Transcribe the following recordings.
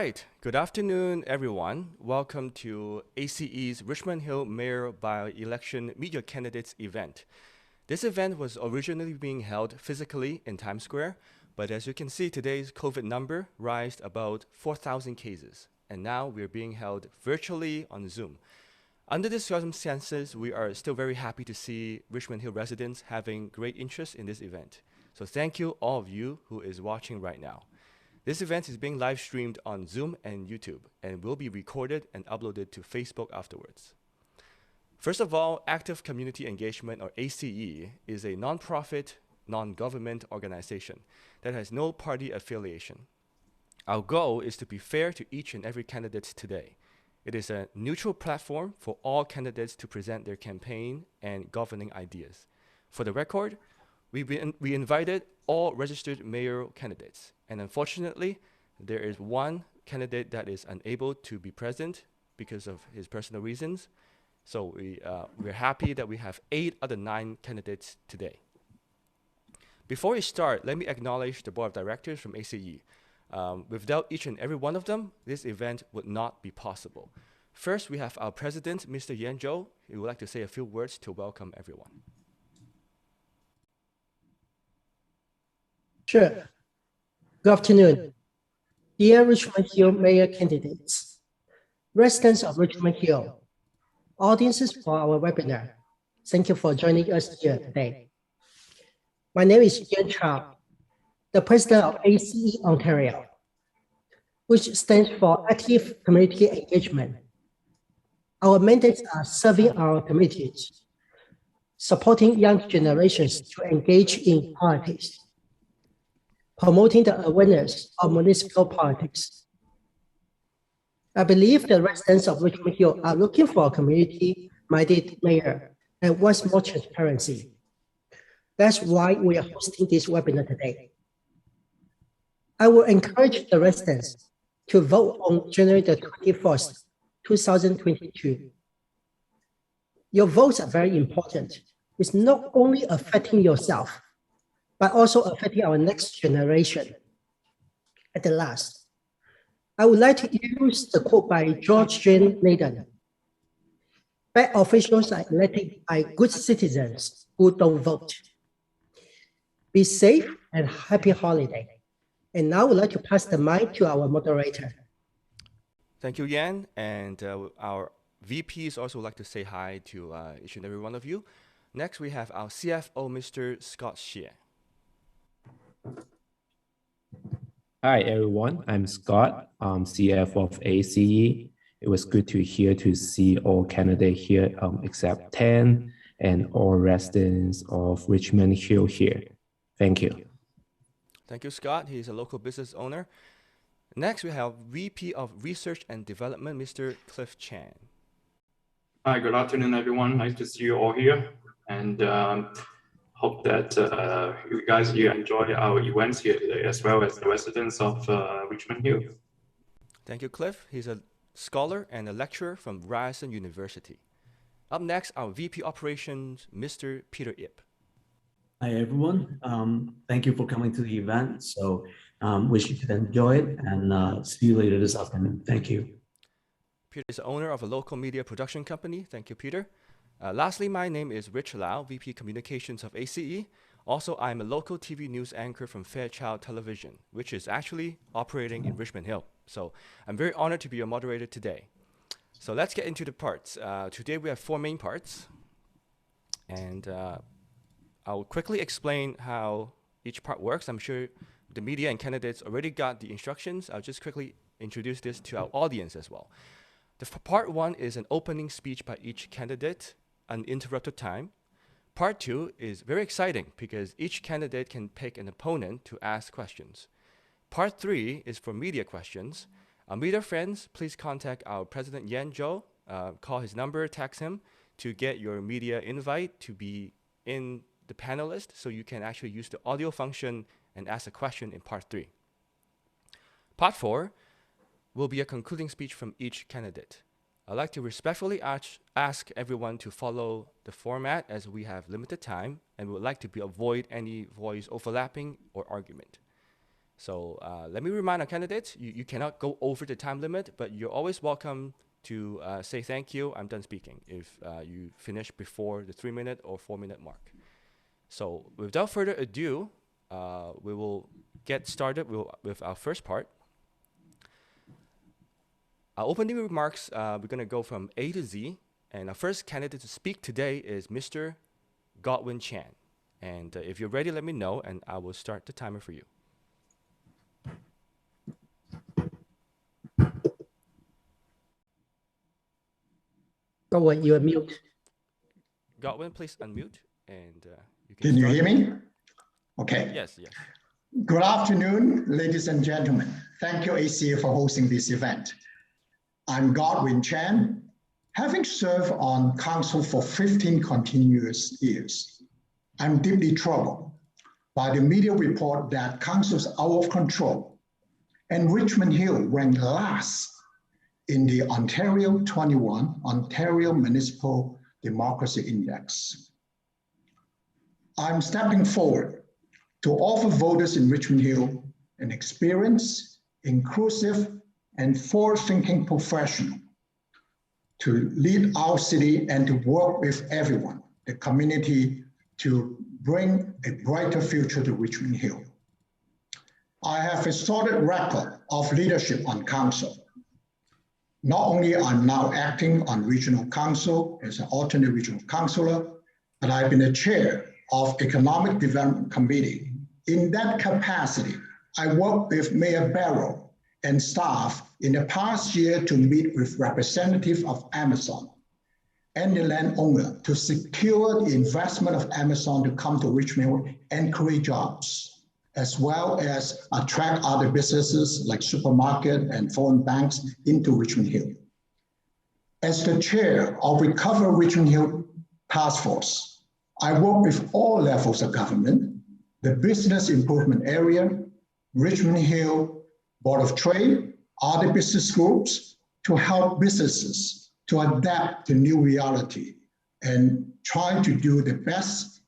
right, good afternoon, everyone. Welcome to ACE's Richmond Hill Mayor by-election Meet Candidates event. This event was originally being held physically in Times Square, but as you can see, today's COVID number rised about 4,000 cases, and now we're being held virtually on Zoom. Under these circumstances, we are still very happy to see Richmond Hill residents having great interest in this event. So thank you, all of you who is watching right now. This event is being live streamed on Zoom and YouTube and will be recorded and uploaded to Facebook afterwards. First of all, Active Community Engagement, or ACE, is a non-profit, non-government organization that has no party affiliation. Our goal is to be fair to each and every candidate today. It is a neutral platform for all candidates to present their campaign and governing ideas. For the record, we invited all registered mayoral candidates, and unfortunately, there is one candidate that is unable to be present because of his personal reasons. So we're happy that we have 8 out of 9 candidates today. Before we start, let me acknowledge the Board of Directors from ACE. Without each and every one of them, this event would not be possible. First, we have our president, Mr. Yan Zhou. He would like to say a few words to welcome everyone. Sure. Good afternoon. Dear Richmond Hill Mayor candidates, residents of Richmond Hill, audiences for our webinar, thank you for joining us here today. My name is Yan Zhou, the president of ACE Ontario, which stands for Active Community Engagement. Our mandates are serving our communities, supporting young generations to engage in politics, promoting the awareness of municipal politics. I believe the residents of Richmond Hill are looking for a community-minded mayor and wants more transparency. That's why we are hosting this webinar today. I will encourage the residents to vote on January the 21st, 2022. Your votes are very important. It's not only affecting yourself, but also affecting our next generation. At the last, I would like to use the quote by George Jane Nathan. Bad officials are elected by good citizens who don't vote. Be safe and happy holiday. And now I would like to pass the mic to our moderator. Thank you, Yan. And our VPs also would like to say hi to each and every one of you. Next, we have our CFO, Mr. Scott Xie. Hi everyone, I'm Scott, CFO of ACE. It was good to see all candidates here except 10 and all residents of Richmond Hill here. Thank you. Thank you, Scott. He's a local business owner. Next, we have VP of Research and Development, Mr. Cliff Chan. Hi, good afternoon, everyone. Nice to see you all here. And hope that you guys here enjoy our events here today, as well as the residents of Richmond Hill. Thank you, Cliff. He's a scholar and a lecturer from Ryerson University. Up next, our VP Operations, Mr. Peter Ip. Hi, everyone. Thank you for coming to the event. So wish you could enjoy it and see you later this afternoon. Thank you. Peter is the owner of a local media production company. Thank you, Peter. Lastly, my name is Rich Lau, VP Communications of ACE. Also, I'm a local TV news anchor from Fairchild Television, which is actually operating in Richmond Hill. So I'm very honored to be your moderator today. So let's get into the parts. Today we have 4 main parts. And I'll quickly explain how each part works. I'm sure the media and candidates already got the instructions. I'll just quickly introduce this to our audience as well. Part 1 is an opening speech by each candidate, uninterrupted time. Part 2 is very exciting because each candidate can pick an opponent to ask questions. Part 3 is for media questions. Our media friends, please contact our President Yan Zhou, call his number, text him to get your media invite to be in the panelist so you can actually use the audio function and ask a question in part 3. Part 4 will be a concluding speech from each candidate. I'd like to respectfully ask everyone to follow the format as we have limited time and we would like to avoid any voice overlapping or argument. So let me remind our candidates, you cannot go over the time limit, but you're always welcome to say thank you, I'm done speaking, if you finish before the 3-minute or 4-minute mark. So without further ado, we will get started with our first part. Our opening remarks, we're going to go from A to Z. And our first candidate to speak today is Mr. Godwin Chan. And if you're ready, let me know, and I will start the timer for you. Godwin, you're mute. Godwin, please unmute, and you Can you start. hear me? Okay. Yes, yes. Good afternoon, ladies and gentlemen. Thank you, ACA, for hosting this event. I'm Godwin Chan. Having served on council for 15 continuous years, I'm deeply troubled by the media report that council's out of control and Richmond Hill ranked last in the Ontario 21 Ontario Municipal Democracy Index. I'm stepping forward to offer voters in Richmond Hill an experienced, inclusive, and forward-thinking professional to lead our city and to work with everyone, the community, to bring a brighter future to Richmond Hill. I have a solid record of leadership on council. Not only I'm now acting on regional council as an alternate regional councillor, but I've been a chair of Economic Development Committee. In that capacity, I worked with Mayor Barrow and staff in the past year to meet with representatives of Amazon and the landowner to secure the investment of Amazon to come to Richmond and create jobs, as well as attract other businesses like supermarket and foreign banks into Richmond Hill. As the chair of Recover Richmond Hill Task Force, I work with all levels of government, the business improvement area, Richmond Hill Board of Trade, other business groups to help businesses to adapt to new reality and try to do the best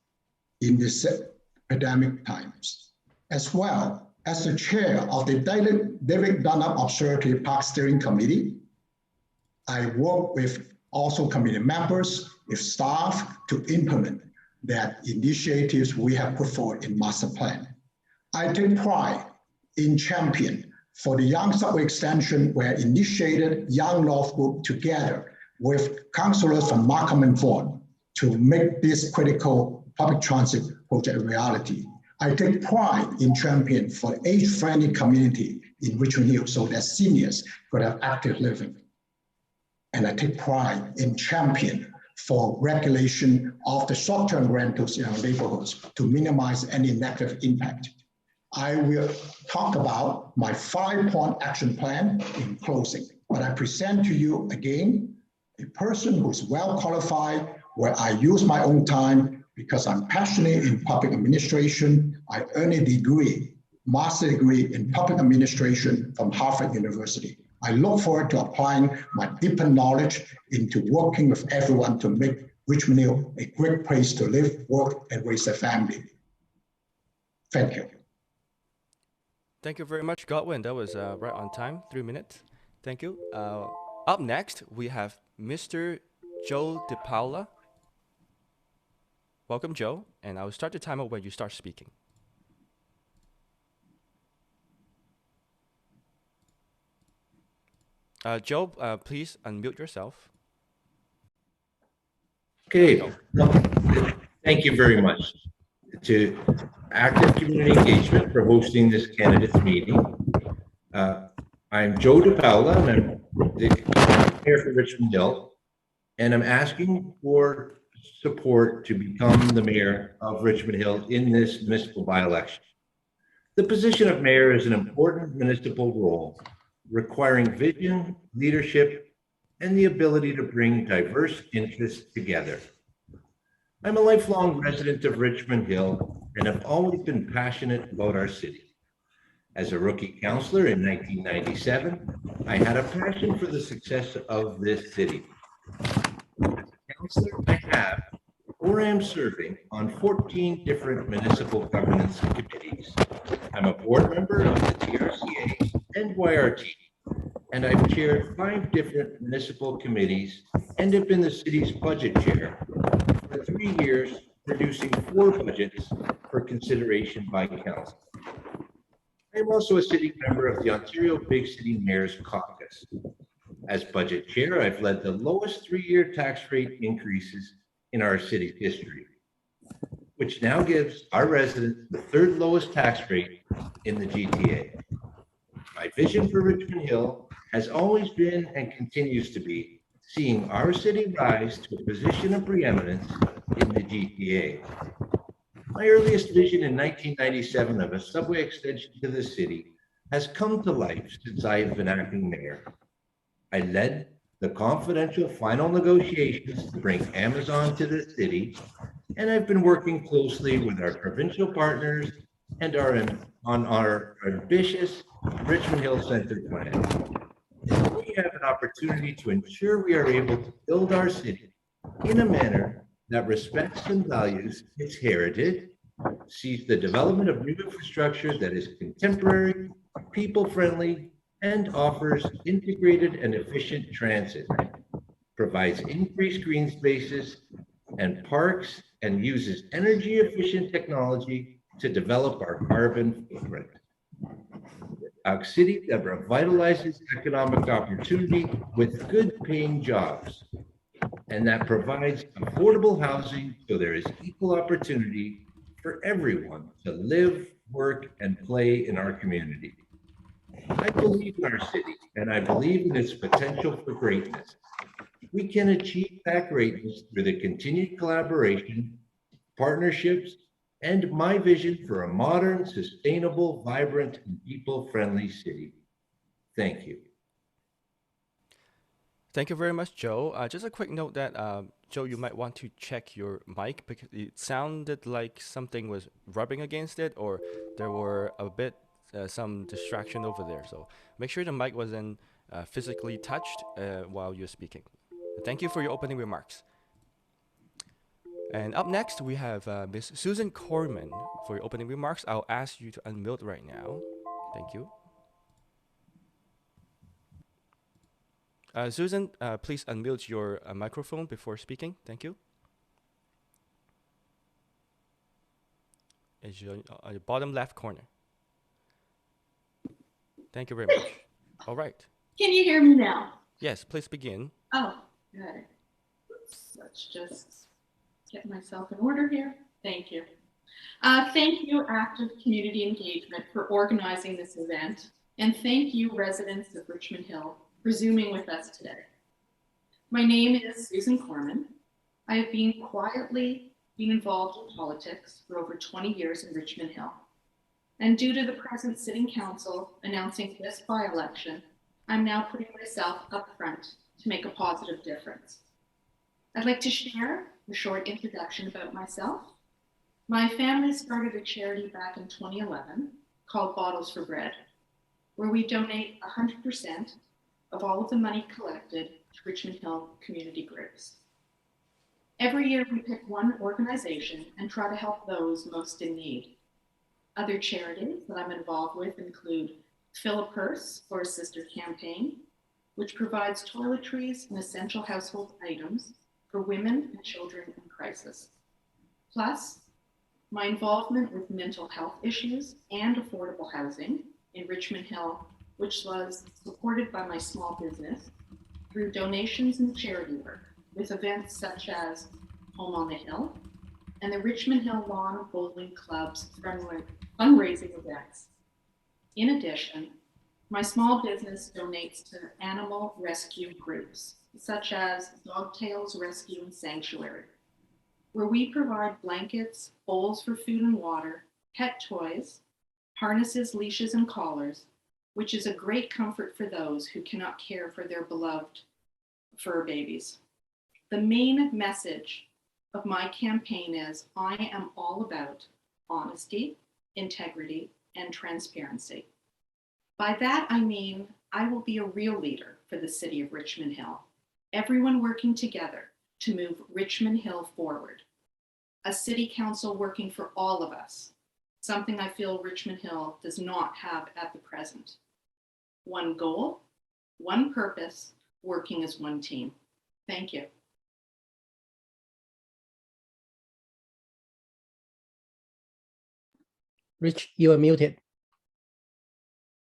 in this pandemic times. As well as the chair of the David Dunlap Observatory Park Steering Committee, I work with also committee members, with staff to implement that initiatives we have put forward in master plan. I take pride in champion for the Young Subway Extension, where initiated Young Love Group together with councillors from Markham and Vaughan to make this critical public transit project a reality. I take pride in champion for age-friendly community in Richmond Hill so that seniors could have active living. And I take pride in champion for regulation of the short-term rentals in our neighborhoods to minimize any negative impact. I will talk about my 5-point action plan in closing, but I present to you again a person who's well qualified, where I use my own time because I'm passionate in public administration. I earned a degree, master's degree in public administration from Harvard University. I look forward to applying my deeper knowledge into working with everyone to make Richmond Hill a great place to live, work, and raise a family. Thank you. Thank you very much, Godwin. That was right on time, 3 minutes. Thank you. Up next, we have Mr. Joe De Paula. Welcome, Joe, and I will start the timer when you start speaking. Joe, please unmute yourself. Okay, thank you very much to Active Community Engagement for hosting this candidates meeting. I'm Joe De Paula, and I'm the mayor for Richmond Hill, and I'm asking for support to become the mayor of Richmond Hill in this municipal by-election. The position of mayor is an important municipal role requiring vision, leadership, and the ability to bring diverse interests together. I'm a lifelong resident of Richmond Hill and have always been passionate about our city. As a rookie councillor in 1997, I had a passion for the success of this city. As a councillor, I have or am serving on 14 different municipal governance committees, I'm a board member of the TRCA and YRT, and I've chaired 5 different municipal committees and have been the city's budget chair for 3 years, producing 4 budgets for consideration by council. I am also a sitting member of the Ontario Big City Mayors Caucus. As budget chair, I've led the lowest 3-year tax rate increases in our city's history, which now gives our residents the 3rd lowest tax rate in the GTA. My vision for Richmond Hill has always been and continues to be seeing our city rise to a position of preeminence in the GTA. My earliest vision in 1997 of a subway extension to the city has come to life since I have been acting mayor. I led the confidential final negotiations to bring Amazon to the city, and I've been working closely with our provincial partners and on our ambitious Richmond Hill Center plan. We have an opportunity to ensure we are able to build our city in a manner that respects and values its heritage, sees the development of new infrastructure that is contemporary, people-friendly, and offers integrated and efficient transit, provides increased green spaces and parks, and uses energy-efficient technology to develop our carbon footprint. A city that revitalizes economic opportunity with good-paying jobs, and that provides affordable housing so there is equal opportunity for everyone to live, work, and play in our community. I believe in our city, and I believe in its potential for greatness. We can achieve that greatness through the continued collaboration, partnerships, and my vision for a modern, sustainable, vibrant, and people-friendly city. Thank you. Thank you very much, Joe. Just a quick note that, Joe, you might want to check your mic because it sounded like something was rubbing against it, or there were a bit some distraction over there. So make sure the mic wasn't physically touched while you're speaking. Thank you for your opening remarks. And up next, we have Ms. Susan Corman for your opening remarks. I'll ask you to unmute right now. Thank you. Susan, please unmute your microphone before speaking. Thank you. It's your bottom left corner. Thank you very much. All right. Can you hear me now? Yes, please begin. Oh, good. Oops, let's just get myself in order here. Thank you. Thank you, Active Community Engagement, for organizing this event. And thank you, residents of Richmond Hill, for Zooming with us today. My name is Susan Corman. I have been quietly involved in politics for over 20 years in Richmond Hill. And due to the present Sitting Council announcing this by-election, I'm now putting myself up front to make a positive difference. I'd like to share a short introduction about myself. My family started a charity back in 2011 called Bottles for Bread, where we donate 100% of all of the money collected to Richmond Hill community groups. Every year we pick one organization and try to help those most in need. Other charities that I'm involved with include Fill a Purse for a Sister campaign, which provides toiletries and essential household items for women and children in crisis. Plus, my involvement with mental health issues and affordable housing in Richmond Hill, which was supported by my small business through donations and charity work with events such as Home on the Hill and the Richmond Hill Lawn Bowling Club's fundraising events. In addition, my small business donates to animal rescue groups, such as Dogtails Rescue and Sanctuary, where we provide blankets, bowls for food and water, pet toys, harnesses, leashes, and collars, which is a great comfort for those who cannot care for their beloved fur babies. The main message of my campaign is I am all about honesty, integrity, and transparency. By that, I mean I will be a real leader for the city of Richmond Hill, everyone working together to move Richmond Hill forward. A city council working for all of us, something I feel Richmond Hill does not have at the present. One goal, one purpose, working as one team. Thank you. Rich, you are muted.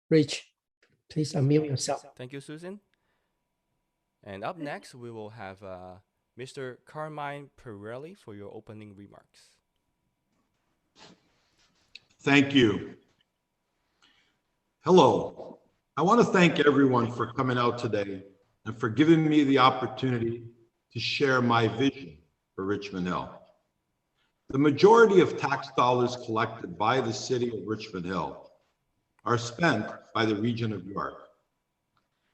Rich, please unmute yourself. Thank you, Susan. And up next, we will have Mr. Carmine Pirelli for your opening remarks. Thank you. Hello. I want to thank everyone for coming out today and for giving me the opportunity to share my vision for Richmond Hill. The majority of tax dollars collected by the city of Richmond Hill are spent by the region of York.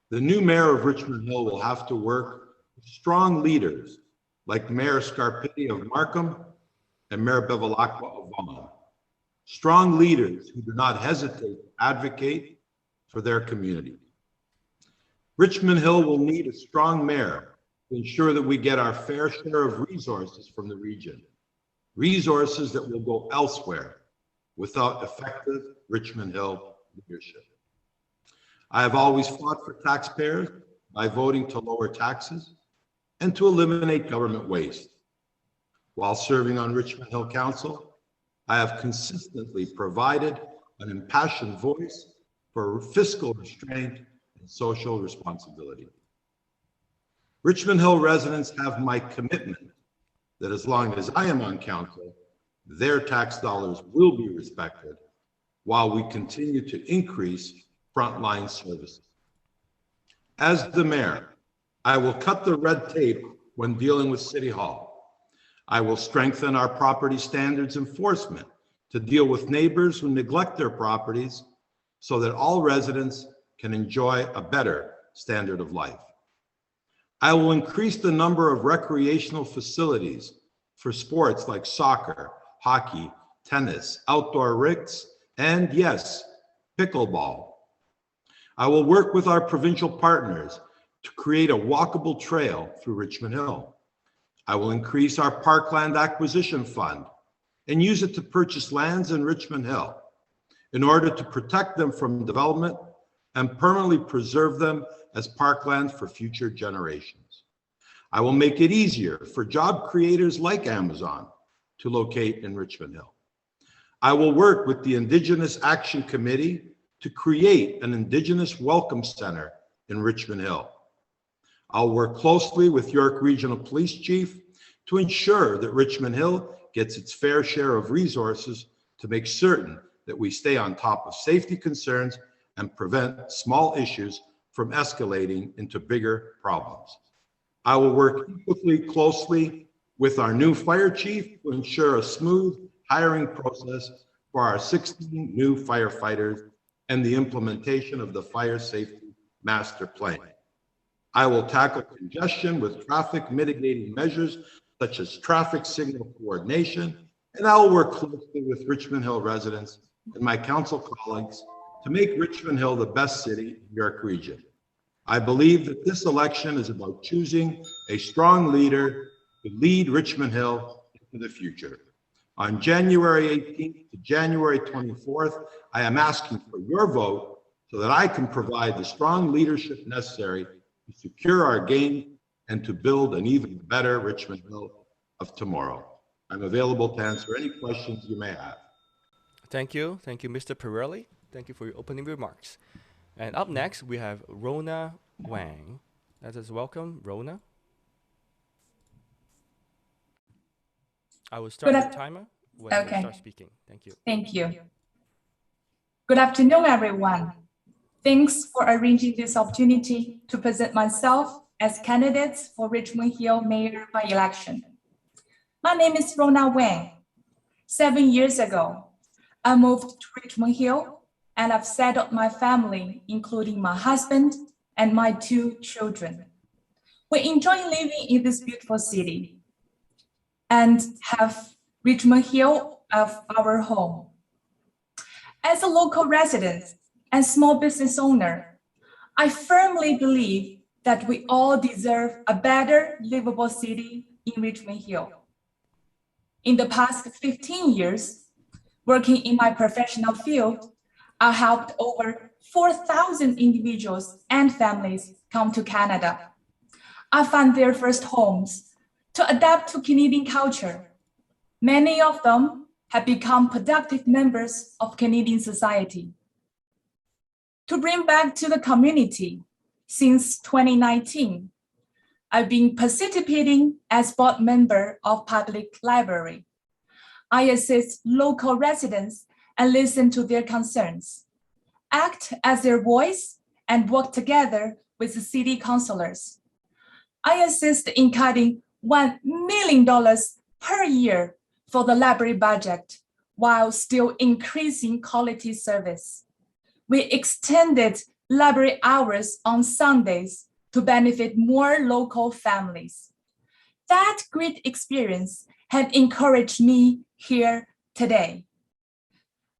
The new mayor of Richmond Hill will have to work with strong leaders like Mayor Scarpitti of Markham and Mayor Bevilacqua of Vaughan. Strong leaders who do not hesitate to advocate for their community. Richmond Hill will need a strong mayor to ensure that we get our fair share of resources from the region. Resources that will go elsewhere without effective Richmond Hill leadership. I have always fought for taxpayers by voting to lower taxes and to eliminate government waste. While serving on Richmond Hill Council, I have consistently provided an impassioned voice for fiscal restraint and social responsibility. Richmond Hill residents have my commitment that as long as I am on council, their tax dollars will be respected while we continue to increase frontline services. As the mayor, I will cut the red tape when dealing with City Hall. I will strengthen our property standards enforcement to deal with neighbors who neglect their properties so that all residents can enjoy a better standard of life. I will increase the number of recreational facilities for sports like soccer, hockey, tennis, outdoor rinks, and yes, pickleball. I will work with our provincial partners to create a walkable trail through Richmond Hill. I will increase our parkland acquisition fund and use it to purchase lands in Richmond Hill in order to protect them from development and permanently preserve them as parkland for future generations. I will make it easier for job creators like Amazon to locate in Richmond Hill. I will work with the Indigenous Action Committee to create an Indigenous Welcome Center in Richmond Hill. I'll work closely with York Regional Police Chief to ensure that Richmond Hill gets its fair share of resources to make certain that we stay on top of safety concerns and prevent small issues from escalating into bigger problems. I will work equally closely with our new fire chief to ensure a smooth hiring process for our 16 new firefighters and the implementation of the fire safety master plan. I will tackle congestion with traffic mitigating measures such as traffic signal coordination, and I will work closely with Richmond Hill residents and my council colleagues to make Richmond Hill the best city in York Region. I believe that this election is about choosing a strong leader to lead Richmond Hill into the future. On January 18th to January 24th, I am asking for your vote so that I can provide the strong leadership necessary to secure our game and to build an even better Richmond Hill of tomorrow. I'm available to answer any questions you may have. Thank you, Mr. Pirelli. Thank you for your opening remarks. And up next, we have Rona Wang. Let us welcome Rona. I will start the timer when you start speaking. Thank you. Thank you. Good afternoon, everyone. Thanks for arranging this opportunity to present myself as candidates for Richmond Hill Mayor by-election. My name is Rona Wang. 7 years ago, I moved to Richmond Hill and I've settled my family, including my husband and my 2 children. We enjoy living in this beautiful city and have Richmond Hill as our home. As a local resident and small business owner, I firmly believe that we all deserve a better, livable city in Richmond Hill. In the past 15 years, Working in my professional field, I helped over 4,000 individuals and families come to Canada. I found their first homes to adapt to Canadian culture. Many of them have become productive members of Canadian society. To bring back to the community, since 2019, I've been participating as board member of Public Library. I assist local residents and listen to their concerns, act as their voice, and work together with the city councillors. I assist in cutting $1 million per year for the library budget while still increasing quality service. We extended library hours on Sundays to benefit more local families. That great experience had encouraged me here today.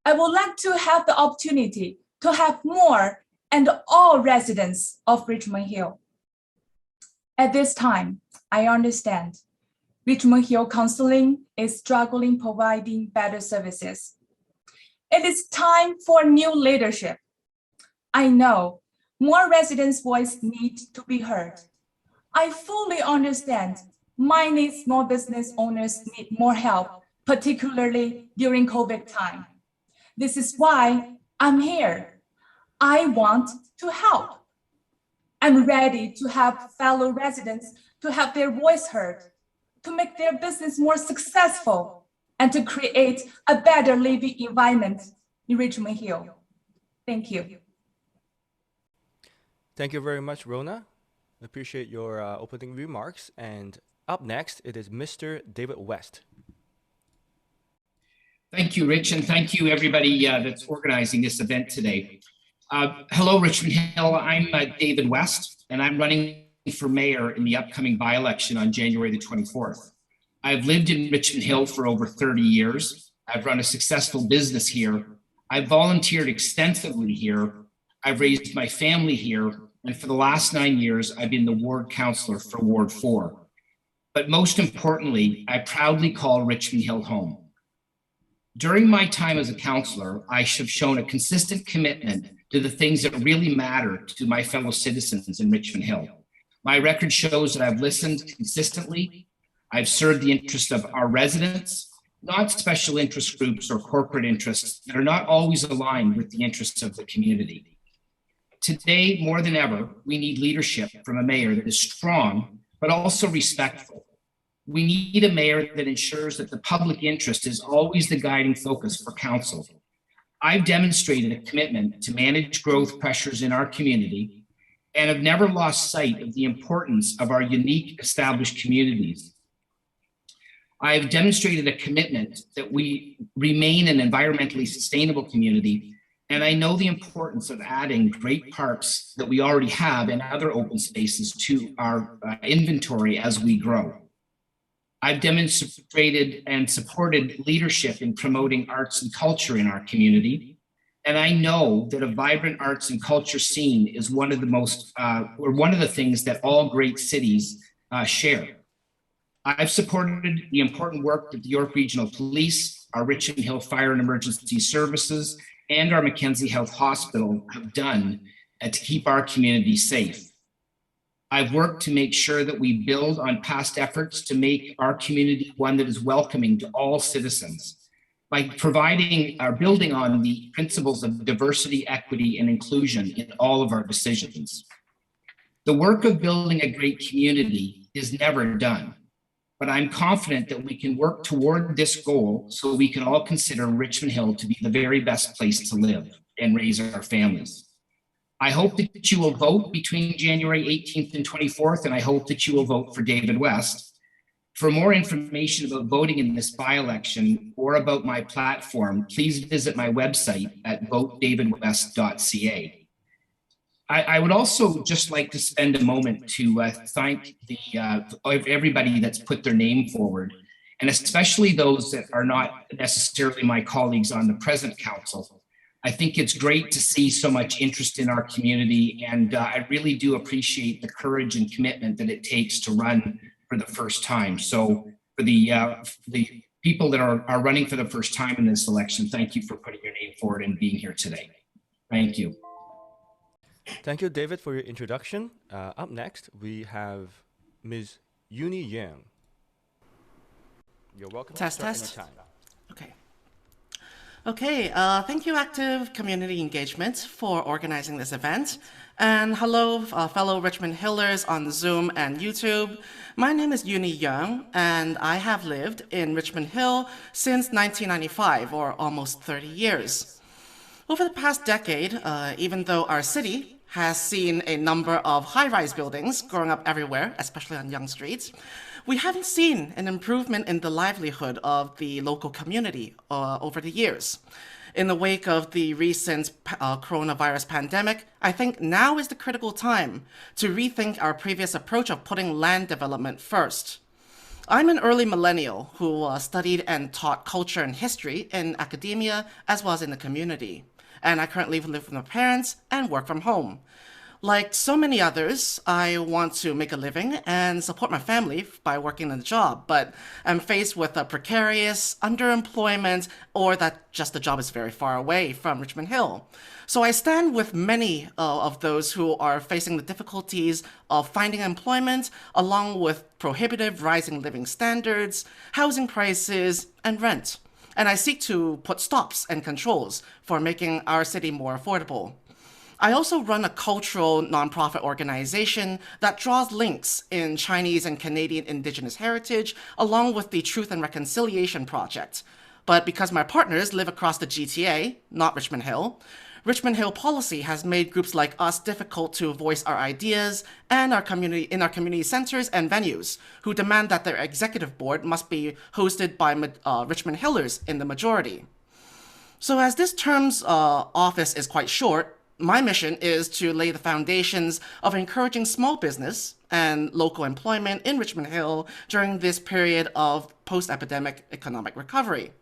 I would like to have the opportunity to have more and all residents of Richmond Hill. At this time, I understand Richmond Hill Counseling is struggling providing better services. It is time for new leadership. I know more residents' voices need to be heard. I fully understand many small business owners need more help, particularly during COVID time. This is why I'm here. I want to help. I'm ready to help fellow residents to have their voice heard, to make their business more successful, and to create a better living environment in Richmond Hill. Thank you. Thank you very much, Rona. Appreciate your opening remarks. And up next, it is Mr. David West. Thank you, Rich, and thank you everybody that's organizing this event today. Hello, Richmond Hill. I'm David West, and I'm running for mayor in the upcoming by-election on January the 24th. I've lived in Richmond Hill for over 30 years. I've run a successful business here. I've volunteered extensively here. I've raised my family here. And for the last 9 years, I've been the ward councillor for Ward 4. But most importantly, I proudly call Richmond Hill home. During my time as a councillor, I have shown a consistent commitment to the things that really matter to my fellow citizens in Richmond Hill. My record shows that I've listened consistently. I've served the interests of our residents, not special interest groups or corporate interests that are not always aligned with the interests of the community. Today, more than ever, we need leadership from a mayor that is strong, but also respectful. We need a mayor that ensures that the public interest is always the guiding focus for council. I've demonstrated a commitment to manage growth pressures in our community and have never lost sight of the importance of our unique established communities. I have demonstrated a commitment that we remain an environmentally sustainable community, and I know the importance of adding great parks that we already have and other open spaces to our inventory as we grow. I've demonstrated and supported leadership in promoting arts and culture in our community. And I know that a vibrant arts and culture scene is one of the things that all great cities share. I've supported the important work that the York Regional Police, our Richmond Hill Fire and Emergency Services, and our Mackenzie Health Hospital have done to keep our community safe. I've worked to make sure that we build on past efforts to make our community one that is welcoming to all citizens by providing or building on the principles of diversity, equity, and inclusion in all of our decisions. The work of building a great community is never done, but I'm confident that we can work toward this goal so we can all consider Richmond Hill to be the very best place to live and raise our families. I hope that you will vote between January 18th and 24th, and I hope that you will vote for David West. For more information about voting in this by-election or about my platform, please visit my website at votedavidwest.ca. I would also just like to spend a moment to thank everybody that's put their name forward, and especially those that are not necessarily my colleagues on the present council. I think it's great to see so much interest in our community, and I really do appreciate the courage and commitment that it takes to run for the first time. So for the people that are running for the first time in this election, thank you for putting your name forward and being here today. Thank you. Thank you, David, for your introduction. Up next, we have Ms. Yuni Yang. You're welcome. Test. Anytime. Okay. Okay, thank you, Active Community Engagement, for organizing this event. And hello, fellow Richmond Hillers on Zoom and YouTube. My name is Yuni Yang, and I have lived in Richmond Hill since 1995, or almost 30 years. Over the past decade, even though our city has seen a number of high-rise buildings growing up everywhere, especially on Yonge Street, we haven't seen an improvement in the livelihood of the local community over the years. In the wake of the recent coronavirus pandemic, I think now is the critical time to rethink our previous approach of putting land development first. I'm an early millennial who studied and taught culture and history in academia as well as in the community. And I currently live with my parents and work from home. Like so many others, I want to make a living and support my family by working in a job, but I'm faced with a precarious underemployment or that just the job is very far away from Richmond Hill. So I stand with many of those who are facing the difficulties of finding employment, along with prohibitive rising living standards, housing prices, and rent. And I seek to put stops and controls for making our city more affordable. I also run a cultural nonprofit organization that draws links in Chinese and Canadian Indigenous heritage, along with the Truth and Reconciliation Project. But because my partners live across the GTA, not Richmond Hill policy has made groups like us difficult to voice our ideas and in our community centers and venues, who demand that their executive board must be hosted by Richmond Hillers in the majority. So as this term's office is quite short, my mission is to lay the foundations of encouraging small business and local employment in Richmond Hill during this period of post-epidemic economic recovery.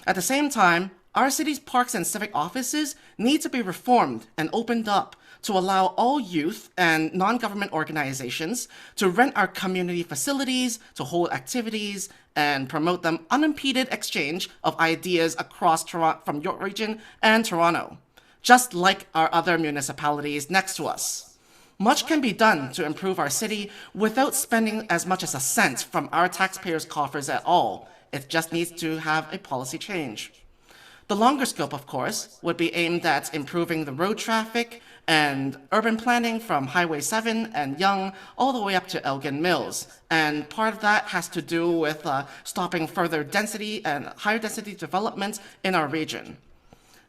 At the same time, our city's parks and civic offices need to be reformed and opened up to allow all youth and non-government organizations to rent our community facilities, to hold activities, and promote them unimpeded exchange of ideas across Toronto, from York Region and Toronto, just like our other municipalities next to us. Much can be done to improve our city without spending as much as a cent from our taxpayers' coffers at all. It just needs to have a policy change. The longer scope, of course, would be aimed at improving the road traffic and urban planning from Highway 7 and Yonge all the way up to Elgin Mills. And part of that has to do with stopping further density and higher density development in our region.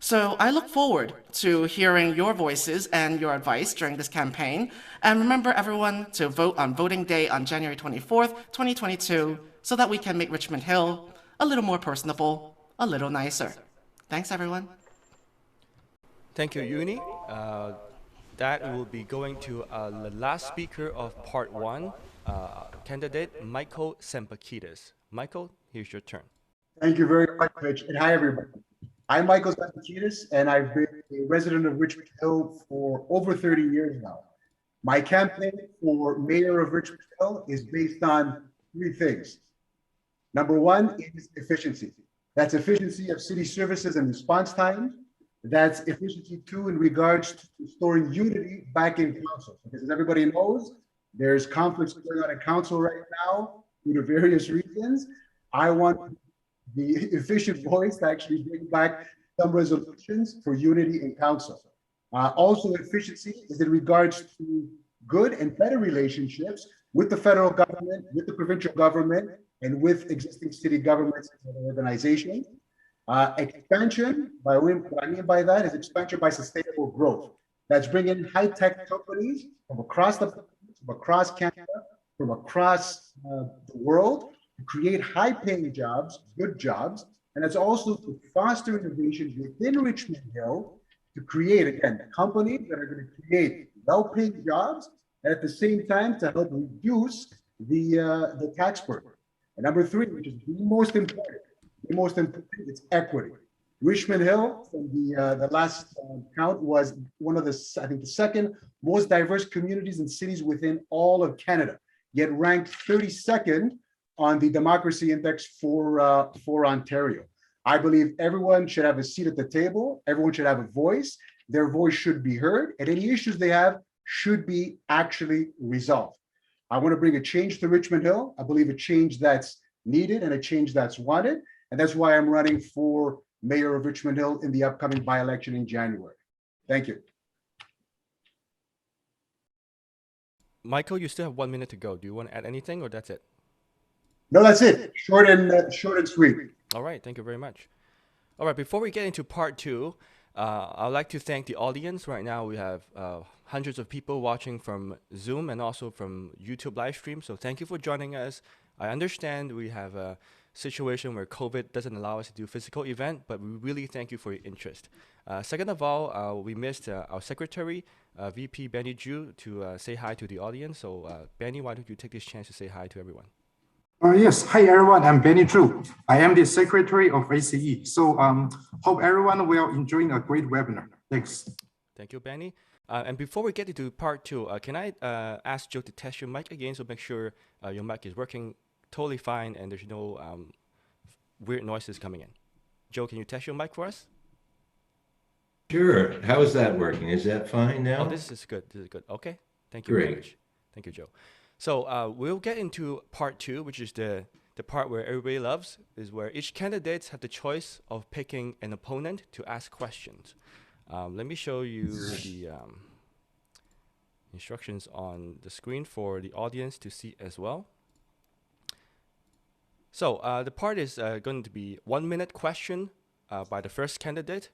So I look forward to hearing your voices and your advice during this campaign. And remember, everyone, to vote on voting day on January 24th, 2022, so that we can make Richmond Hill a little more personable, a little nicer. Thanks, everyone. Thank you, Yuni. That will be going to the last speaker of part one, candidate Michael Sampakitis. Michael, here's your turn. Thank you very much, Rich. And hi, everybody. I'm Michael Sampakitis, and I've been a resident of Richmond Hill for over 30 years now. My campaign for mayor of Richmond Hill is based on three things. Number one is efficiency. That's efficiency of city services and response time. That's efficiency two in regards to restoring unity back in council. Because as everybody knows, there's conflicts going on in council right now due to various reasons. I want the efficient voice to actually bring back some resolutions for unity in council. Also, efficiency is in regards to good and better relationships with the federal government, with the provincial government, and with existing city governments and organizations. Expansion, what I mean by that is expansion by sustainable growth. That's bringing high-tech companies from across Canada, from across the world, to create high-paying jobs, good jobs, and it's also to foster innovations within Richmond Hill to create, again, companies that are going to create well-paying jobs, and at the same time to help reduce the tax burden. And number three, which is the most important, it's equity. Richmond Hill, from the last count, was one of the second most diverse communities and cities within all of Canada, yet ranked 32nd on the democracy index for Ontario. I believe everyone should have a seat at the table. Everyone should have a voice. Their voice should be heard, and any issues they have should be actually resolved. I want to bring a change to Richmond Hill. I believe a change that's needed and a change that's wanted. And that's why I'm running for mayor of Richmond Hill in the upcoming by-election in January. Thank you. Michael, you still have 1 minute to go. Do you want to add anything, or that's it? No, that's it. Short and sweet. All right. Thank you very much. All right. Before we get into part two, I'd like to thank the audience. Right now, we have hundreds of people watching from Zoom and also from YouTube live stream. So thank you for joining us. I understand we have a situation where COVID doesn't allow us to do physical event, but we really thank you for your interest. Second of all, we missed our secretary, VP Benny Ju, to say hi to the audience. So Benny, why don't you take this chance to say hi to everyone? Yes, hi everyone, I'm Benny Chu. I am the secretary of ACE. So hope everyone will enjoy a great webinar. Thanks. Thank you, Benny. And before we get into part two, can I ask Joe to test your mic again, so make sure your mic is working totally fine and there's no weird noises coming in. Joe, can you test your mic for us? Sure. How is that working? Is that fine now? Oh, this is good. This is good. Okay. Thank you very much. Thank you, Joe. So we'll get into part two, which is the part where everybody loves, is where each candidate have the choice of picking an opponent to ask questions. Let me show you the instructions on the screen for the audience to see as well. So the part is going to be 1 minute question by the first candidate,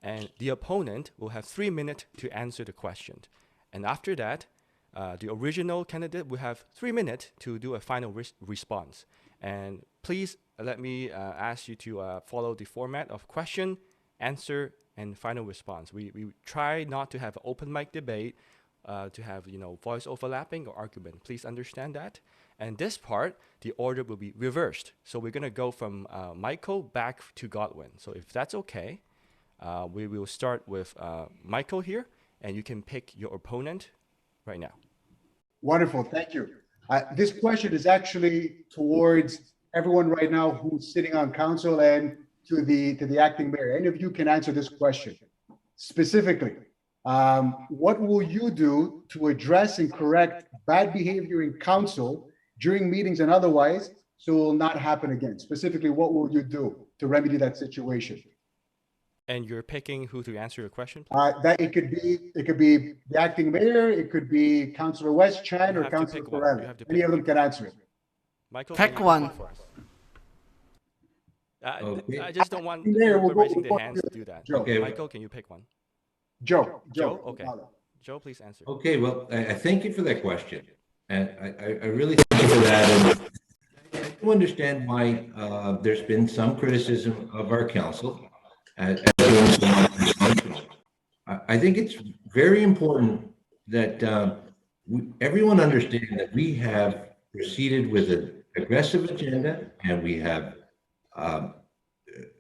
and the opponent will have 3 minutes to answer the question. And after that, the original candidate will have 3 minutes to do a final response. And please let me ask you to follow the format of question, answer, and final response. We try not to have open mic debate, to have voice overlapping or argument. Please understand that. And this part, the order will be reversed. So we're going to go from Michael back to Godwin. So if that's okay, we will start with Michael here, and you can pick your opponent right now. Wonderful, thank you. This question is actually towards everyone right now who's sitting on council and to the acting mayor. Any of you can answer this question. Specifically, what will you do to address and correct bad behavior in council during meetings and otherwise, so it will not happen again? Specifically, what will you do to remedy that situation? And you're picking who to answer your question? That it could be the acting mayor, it could be Councillor West Chan or Councillor Pirelli. Any of them can answer it. Michael, pick one. Okay. I just don't want people raising their hands to do that. Okay. Michael, can you pick one? Joe. Okay. Joe, please answer. Okay. Well, I thank you for that question, and I really thank you for that. And I do understand why there's been some criticism of our council. I think it's very important that everyone understand that we have proceeded with an aggressive agenda, and we have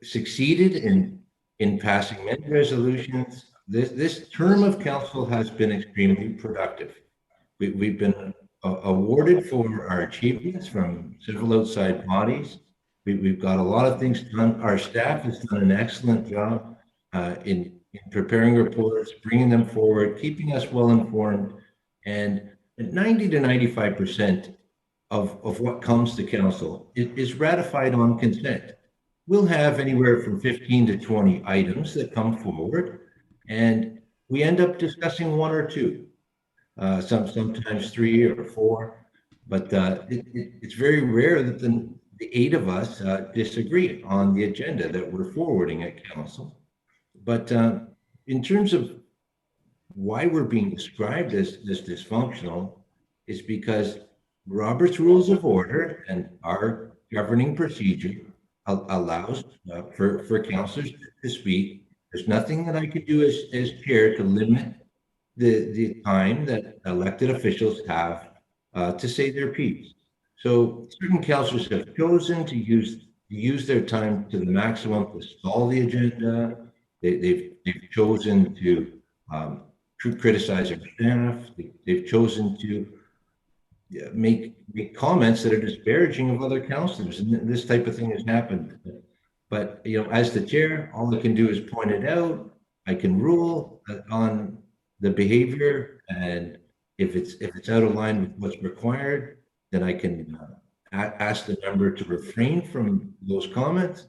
succeeded in passing many resolutions. This term of council has been extremely productive. We've been awarded for our achievements from several outside bodies. We've got a lot of things done. Our staff has done an excellent job in preparing reports, bringing them forward, keeping us well informed, and 90 to 95% of what comes to council is ratified on consent. We'll have anywhere from 15 to 20 items that come forward, and we end up discussing one or two, sometimes 3 or 4, but it's very rare that the 8 of us disagree on the agenda that we're forwarding at council. But in terms of why we're being described as dysfunctional is because Robert's Rules of Order and our governing procedure allows for councillors to speak. There's nothing that I could do as chair to limit the time that elected officials have to say their piece. So certain councillors have chosen to use their time to the maximum to stall the agenda. They've chosen to criticize our staff. They've chosen to make comments that are disparaging of other councillors, and this type of thing has happened. But as the chair, all I can do is point it out. I can rule on the behavior, and if it's out of line with what's required, then I can ask the member to refrain from those comments.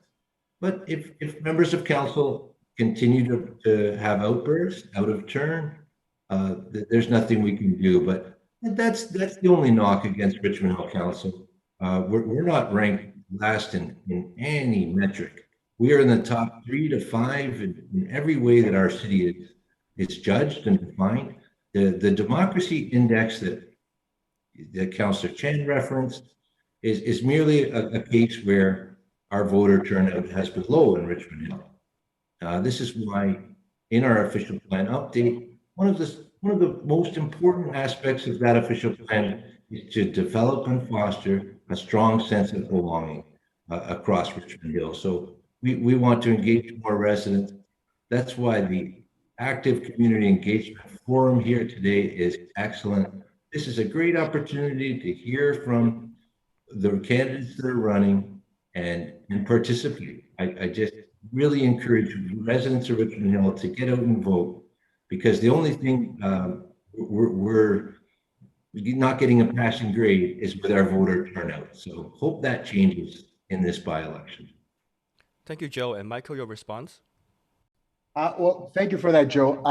But if members of council continue to have outbursts out of turn, there's nothing we can do. But that's the only knock against Richmond Hill Council. We're not ranked last in any metric. We are in the top 3 to 5 in every way that our city is judged and defined. The democracy index that Councillor Chen referenced is merely a case where our voter turnout has been low in Richmond Hill. This is why in our official plan update, one of the most important aspects of that official plan is to develop and foster a strong sense of belonging across Richmond Hill. So we want to engage more residents. That's why the active community engagement forum here today is excellent. This is a great opportunity to hear from the candidates that are running and participate. I just really encourage residents of Richmond Hill to get out and vote, because the only thing we're not getting a passing grade is with our voter turnout. So hope that changes in this by-election. Thank you, Joe. And Michael, your response? Well, thank you for that, Joe.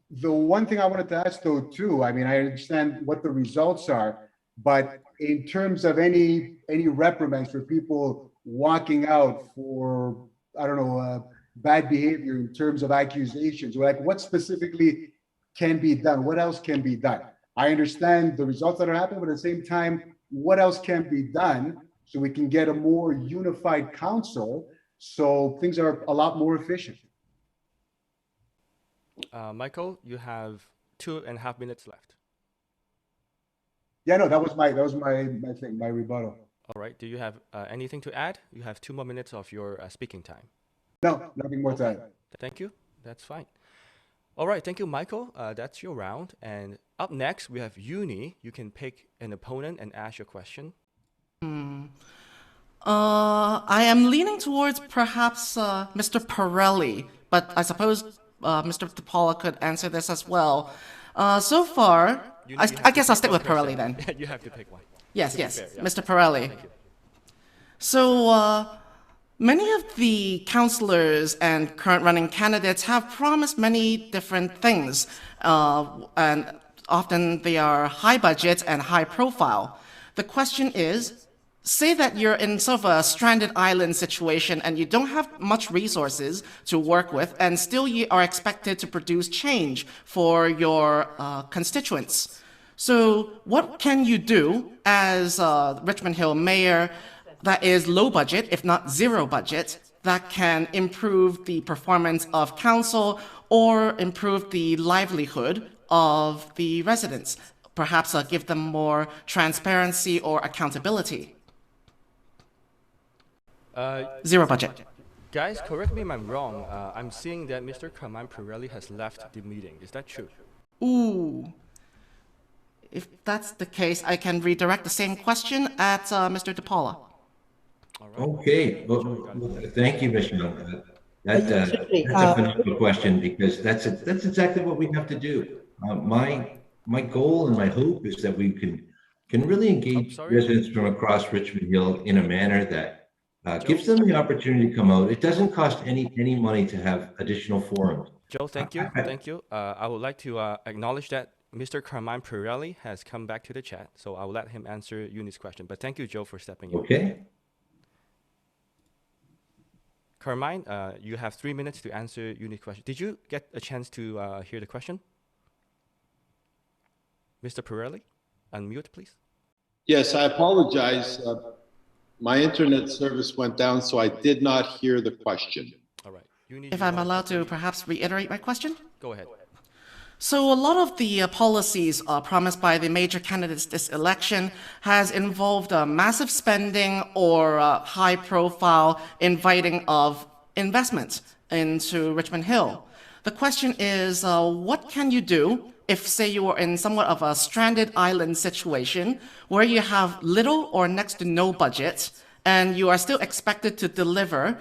The one thing I wanted to ask, though, too, I mean, I understand what the results are, but in terms of any reprimands for people walking out for, I don't know, bad behavior in terms of accusations, like what specifically can be done? What else can be done? I understand the results that are happening, but at the same time, what else can be done so we can get a more unified council so things are a lot more efficient? Michael, you have 2.5 minutes left. Yeah, no, that was my thing, my rebuttal. All right. Do you have anything to add? You have 2 more minutes of your speaking time. No, nothing more to add. Thank you. That's fine. All right. Thank you, Michael. That's your round. And up next, we have Yuni. You can pick an opponent and ask your question. I am leaning towards perhaps Mr. Pirelli, but I suppose Mr. De Paula could answer this as well. So far, I guess I'll stick with Pirelli then. You have to pick one. Yes, Fair, yeah. Mr. Pirelli. So many of the councillors and current running candidates have promised many different things, and often they are high budget and high profile. The question is, say that you're in sort of a stranded island situation and you don't have much resources to work with, and still you are expected to produce change for your constituents. So what can you do as Richmond Hill mayor that is low budget, if not zero budget, that can improve the performance of council or improve the livelihood of the residents? Perhaps give them more transparency or accountability. Zero budget. Guys, correct me if I'm wrong. I'm seeing that Mr. Carmine Pirelli has left the meeting. Is that true? Ooh. If that's the case, I can redirect the same question at Mr. De Paula. Right. Okay. Well, thank you, Mr. Young. That's a phenomenal question, because that's exactly what we have to do. My goal and my hope is that we can really engage residents from across Richmond Hill in a manner that gives them the opportunity to come out. It doesn't cost any money to have additional forums. Joe, thank you. Thank you. I would like to acknowledge that Mr. Carmine Pirelli has come back to the chat, so I will let him answer Yuni's question. But thank you, Joe, for stepping in. Okay. Carmine, you have 3 minutes to answer Yuni's question. Did you get a chance to hear the question? Mr. Pirelli, unmute, please. Yes, I apologize. My internet service went down, so I did not hear the question. All right. If I'm allowed to perhaps reiterate my question? Go ahead. So a lot of the policies promised by the major candidates this election has involved massive spending or high-profile inviting of investments into Richmond Hill. The question is, what can you do if, say, you are in somewhat of a stranded island situation where you have little or next to no budget and you are still expected to deliver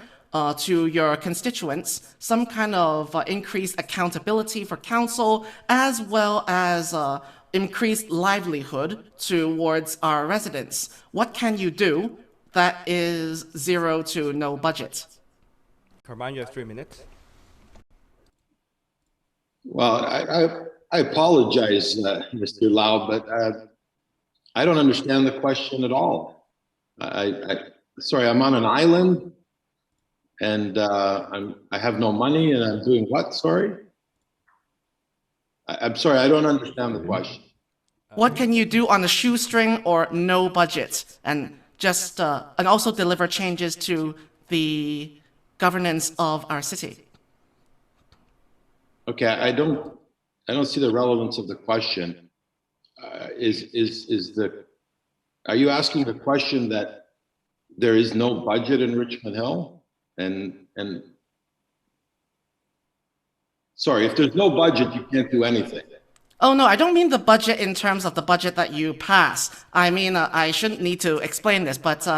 to your constituents some kind of increased accountability for council, as well as increased livelihood towards our residents? What can you do that is 0 to no budget? Carmine, you have 3 minutes. Well, I apologize, Mr. Lau, but I don't understand the question at all. Sorry, I'm on an island and I have no money and I'm doing what? Sorry? I'm sorry, I don't understand the question. What can you do on a shoestring or no budget, and just and also deliver changes to the governance of our city? Okay, I don't see the relevance of the question. Are you asking the question that there is no budget in Richmond Hill? And sorry, if there's no budget, you can't do anything. Oh no, I don't mean the budget in terms of the budget that you pass. I mean, I shouldn't need to explain this, but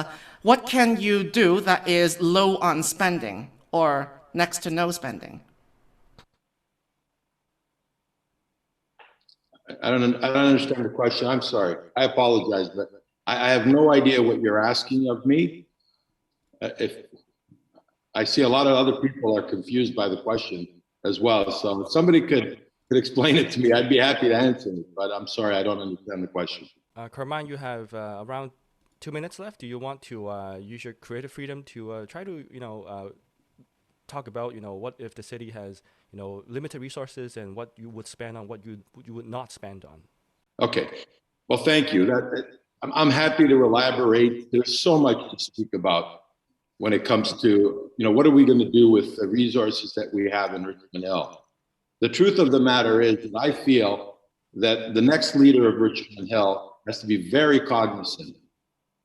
what can you do that is low on spending or next to no spending? I don't understand the question. I'm sorry. I apologize, but I have no idea what you're asking of me. If I see a lot of other people are confused by the question as well. So if somebody could explain it to me, I'd be happy to answer it, but I'm sorry, I don't understand the question. Carmine, you have around 2 minutes left. Do you want to use your creative freedom to try to, talk about, what if the city has, limited resources and what you would spend on, what you would not spend on? Okay. Well, thank you. I'm happy to elaborate. There's so much to speak about when it comes to, what are we going to do with the resources that we have in Richmond Hill? The truth of the matter is that I feel that the next leader of Richmond Hill has to be very cognizant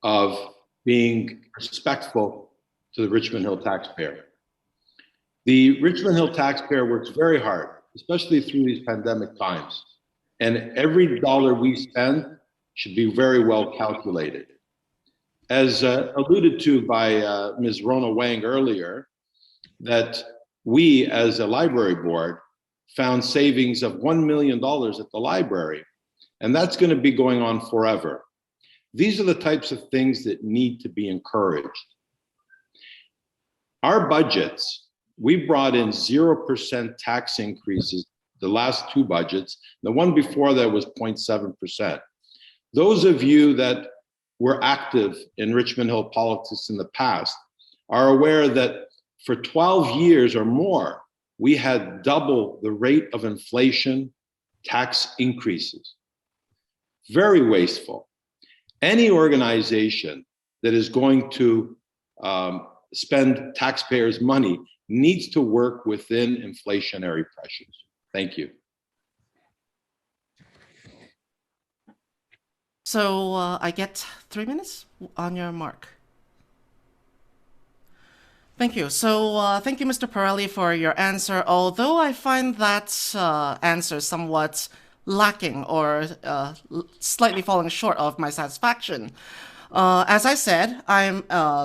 of being respectful to the Richmond Hill taxpayer. The Richmond Hill taxpayer works very hard, especially through these pandemic times. And every dollar we spend should be very well calculated. As alluded to by Ms. Rona Wang earlier, that we as a library board found savings of $1 million at the library, and that's going to be going on forever. These are the types of things that need to be encouraged. Our budgets, we brought in 0% tax increases the last two budgets. The one before that was 0.7%. Those of you that were active in Richmond Hill politics in the past are aware that for 12 years or more, we had double the rate of inflation tax increases. Very wasteful. Any organization that is going to spend taxpayers' money needs to work within inflationary pressures. Thank you. So I get 3 minutes on your mark. Thank you. So thank you, Mr. Pirelli, for your answer. Although I find that answer somewhat lacking or slightly falling short of my satisfaction. As I said, I'm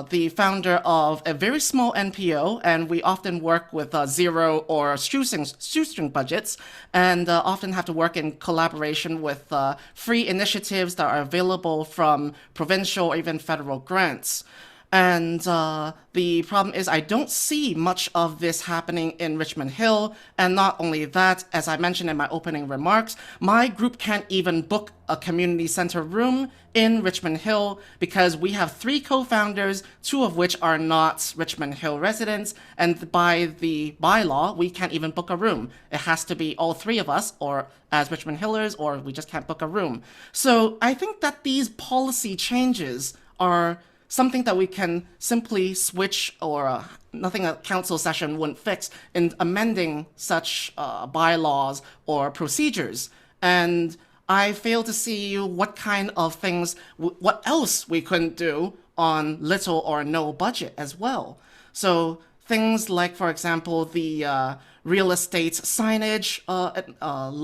the founder of a very small NPO, and we often work with zero or shoestring budgets, and often have to work in collaboration with free initiatives that are available from provincial or even federal grants. And the problem is I don't see much of this happening in Richmond Hill. And not only that, as I mentioned in my opening remarks, my group can't even book a community center room in Richmond Hill because we have 3 co-founders, 2 of which are not Richmond Hill residents. And by the bylaw, we can't even book a room. It has to be all 3 of us, or as Richmond Hillers, or we just can't book a room. So I think that these policy changes are something that we can simply switch, or nothing a council session wouldn't fix in amending such bylaws or procedures. And I fail to see what kind of things, what else we couldn't do on little or no budget as well. So things like, for example, the real estate signage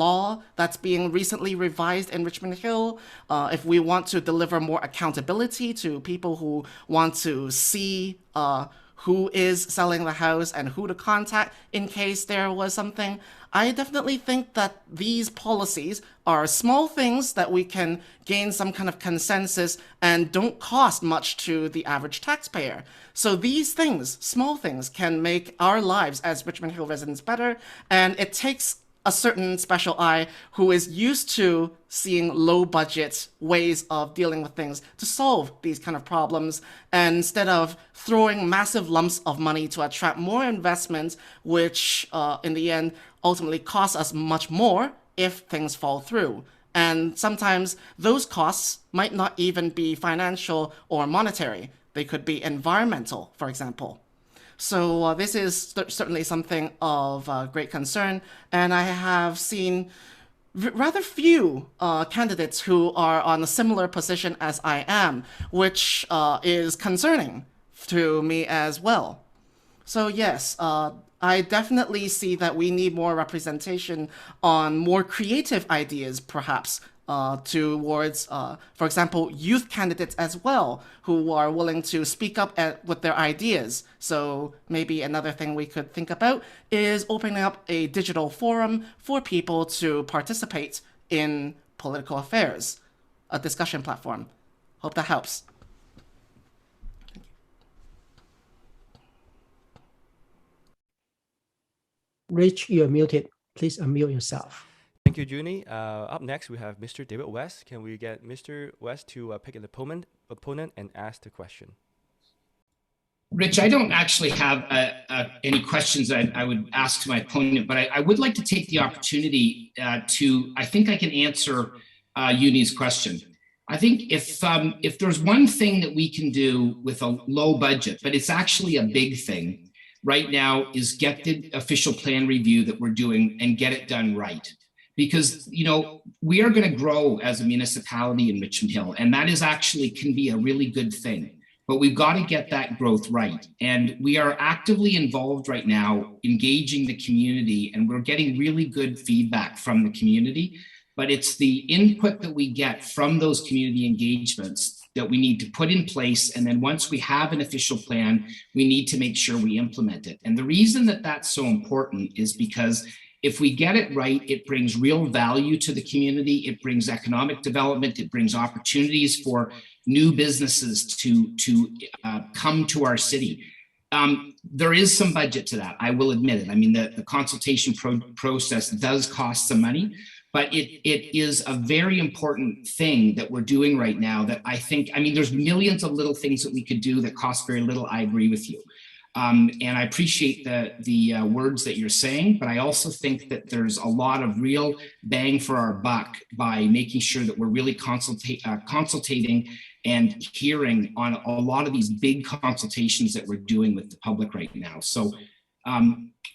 law that's being recently revised in Richmond Hill. If we want to deliver more accountability to people who want to see who is selling the house and who to contact in case there was something. I definitely think that these policies are small things that we can gain some kind of consensus and don't cost much to the average taxpayer. So these things, small things, can make our lives as Richmond Hill residents better, and it takes a certain special eye who is used to seeing low budget ways of dealing with things to solve these kind of problems, and instead of throwing massive lumps of money to attract more investments, which in the end ultimately costs us much more if things fall through. And sometimes those costs might not even be financial or monetary. They could be environmental, for example. So this is certainly something of great concern, and I have seen rather few candidates who are on a similar position as I am, which is concerning to me as well. So yes, I definitely see that we need more representation on more creative ideas, perhaps, towards, for example, youth candidates as well, who are willing to speak up with their ideas. So maybe another thing we could think about is opening up a digital forum for people to participate in political affairs, a discussion platform. Hope that helps. Rich, you're muted. Please unmute yourself. Thank you, Yuni. Up next, we have Mr. David West. Can we get Mr. West to pick an opponent and ask the question? Rich, I don't actually have any questions I would ask to my opponent, but I would like to take the opportunity I think I can answer Yuni's question. I think if there's one thing that we can do with a low budget, but it's actually a big thing right now, is get the official plan review that we're doing and get it done right. Because, you know, we are going to grow as a municipality in Richmond Hill, and that is actually can be a really good thing. But we've got to get that growth right. And we are actively involved right now, engaging the community, and we're getting really good feedback from the community. But it's the input that we get from those community engagements that we need to put in place. And then once we have an official plan, we need to make sure we implement it. And the reason that that's so important is because if we get it right, it brings real value to the community. It brings economic development. It brings opportunities for new businesses to come to our city. There is some budget to that, I will admit it. I mean, the consultation process does cost some money, but it is a very important thing that we're doing right now that I think, I mean, there's millions of little things that we could do that cost very little. I agree with you. And I appreciate the words that you're saying, but I also think that there's a lot of real bang for our buck by making sure that we're really consultating and hearing on a lot of these big consultations that we're doing with the public right now. So,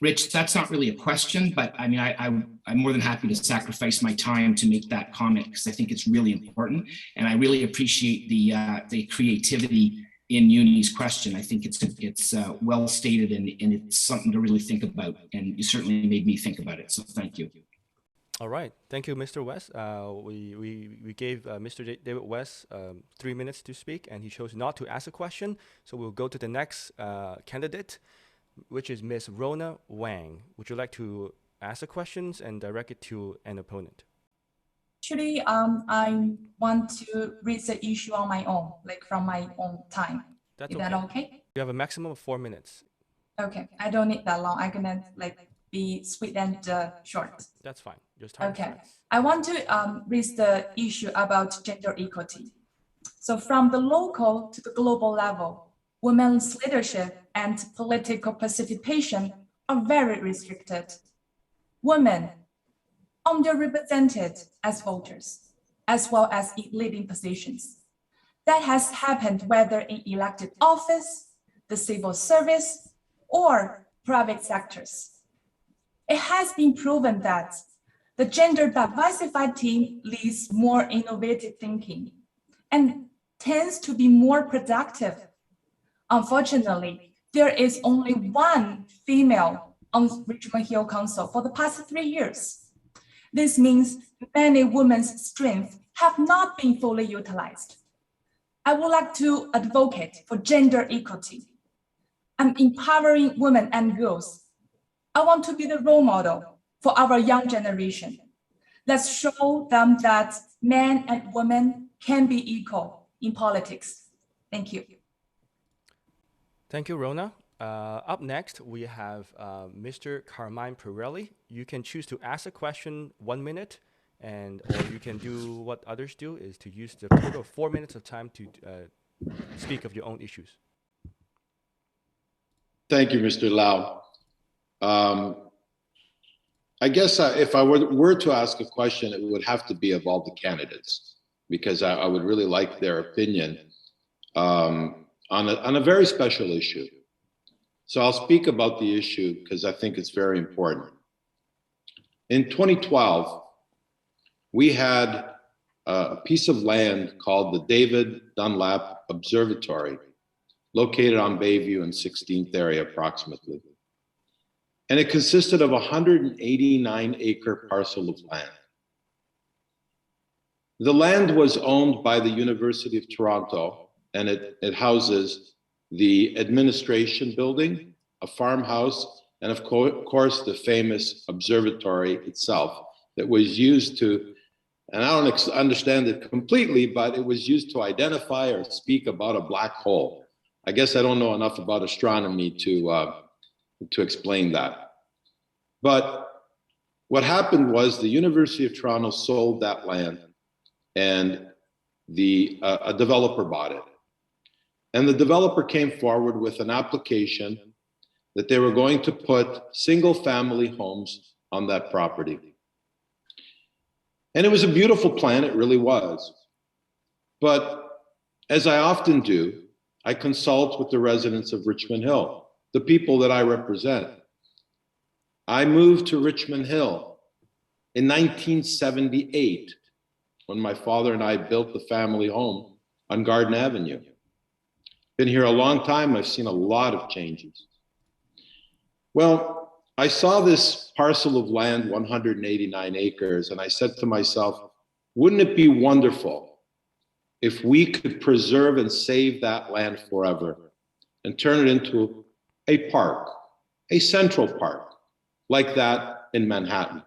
Rich, that's not really a question, but I mean, I'm more than happy to sacrifice my time to make that comment because I think it's really important, and I really appreciate the creativity in Yuni's question. I think it's well stated and it's something to really think about, and you certainly made me think about it. So thank you. All right, thank you, Mr. West. We gave Mr. David West 3 minutes to speak, and he chose not to ask a question. So we'll go to the next candidate, which is Ms. Rona Wang. Would you like to ask the questions and direct it to an opponent? Actually, I want to raise the issue on my own, like from my own time. That's Is that okay? You have a maximum of 4 minutes. Okay, I don't need that long. I'm gonna be sweet and short. That's fine. Just time. Okay, I want to raise the issue about gender equality. So from the local to the global level, women's leadership and political participation are very restricted. Women underrepresented as voters, as well as in leading positions. That has happened whether in elected office, the civil service, or private sectors. It has been proven that the gender diversified team leads more innovative thinking and tends to be more productive. Unfortunately, there is only one female on Richmond Hill Council for the past 3 years. This means many women's strengths have not been fully utilized. I would like to advocate for gender equity. I'm empowering women and girls. I want to be the role model for our young generation. Let's show them that men and women can be equal in politics. Thank you. Thank you, Rona. Up next, we have Mr. Carmine Pirelli. You can choose to ask a question 1 minute, or you can do what others do, is to use the total of 4 minutes of time to speak of your own issues. Thank you, Mr. Lau. I guess if I were to ask a question, it would have to be of all the candidates, because I would really like their opinion on a very special issue. So I'll speak about the issue because I think it's very important. In 2012, we had a piece of land called the David Dunlap Observatory, located on Bayview and 16th area approximately. And it consisted of a 189-acre parcel of land. The land was owned by the University of Toronto, and it houses the administration building, a farmhouse, and of course, the famous observatory itself that was used to, and I don't understand it completely, but it was used to identify or speak about a black hole. I guess I don't know enough about astronomy to explain that. But what happened was the University of Toronto sold that land, and a developer bought it. And the developer came forward with an application that they were going to put single-family homes on that property. And it was a beautiful plan, it really was. But as I often do, I consult with the residents of Richmond Hill, the people that I represent. I moved to Richmond Hill in 1978 when my father and I built the family home on Garden Avenue. Been here a long time, I've seen a lot of changes. Well, I saw this parcel of land, 189 acres, and I said to myself, wouldn't it be wonderful if we could preserve and save that land forever and turn it into a park, a central park, like that in Manhattan?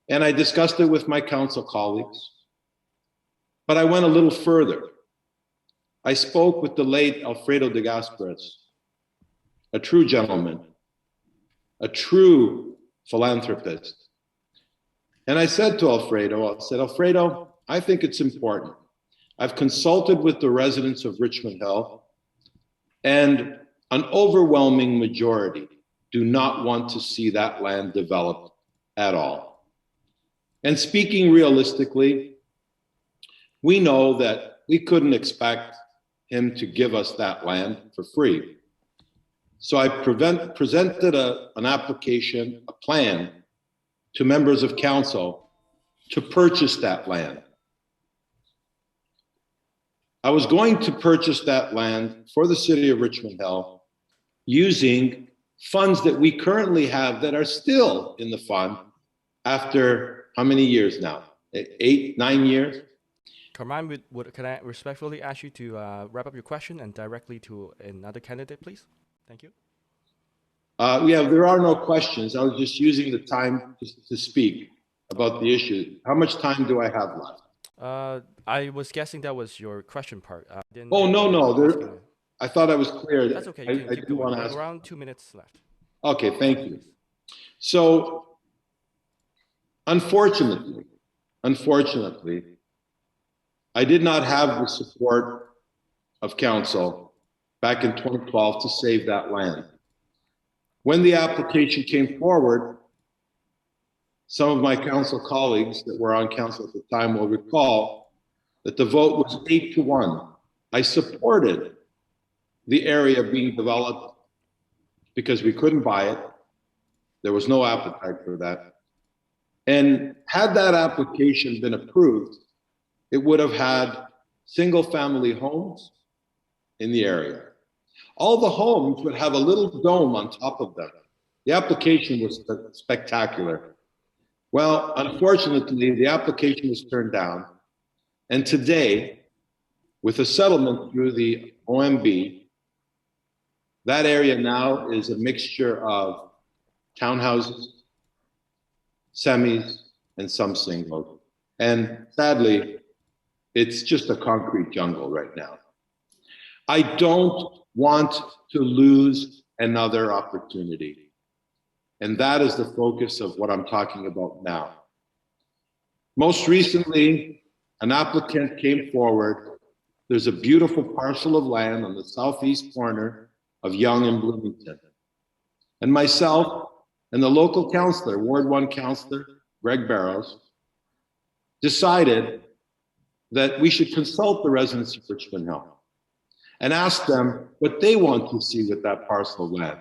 And I discussed it with my council colleagues, but I went a little further. I spoke with the late Alfredo de Gasperis, a true gentleman, a true philanthropist. And I said to Alfredo, Alfredo, I think it's important. I've consulted with the residents of Richmond Hill, and an overwhelming majority do not want to see that land developed at all. And speaking realistically, we know that we couldn't expect him to give us that land for free. So I presented an application, a plan to members of council to purchase that land. I was going to purchase that land for the city of Richmond Hill using funds that we currently have that are still in the fund after how many years now? 8, 9 years? Carmine, can I respectfully ask you to wrap up your question and directly to another candidate, please? Thank you. Yeah, there are no questions. I was just using the time to speak about the issue. How much time do I have left? I was guessing that was your question part. Oh, no. I thought I was clear. That's okay. You can keep going. Around 2 minutes left. Okay, thank you. So, unfortunately, I did not have the support of council back in 2012 to save that land. When the application came forward, some of my council colleagues that were on council at the time will recall that the vote was 8-1. I supported the area being developed because we couldn't buy it. There was no appetite for that. And had that application been approved, it would have had single-family homes in the area. All the homes would have a little dome on top of them. The application was spectacular. Well, unfortunately, the application was turned down. And today, with a settlement through the OMB, that area now is a mixture of townhouses, semis, and some singles. And sadly, it's just a concrete jungle right now. I don't want to lose another opportunity. And that is the focus of what I'm talking about now. Most recently, an applicant came forward. There's a beautiful parcel of land on the southeast corner of Yonge and Bloomington. And myself and the local councillor, Ward 1 councillor, Greg Barrows, decided that we should consult the residents of Richmond Hill and ask them what they want to see with that parcel of land.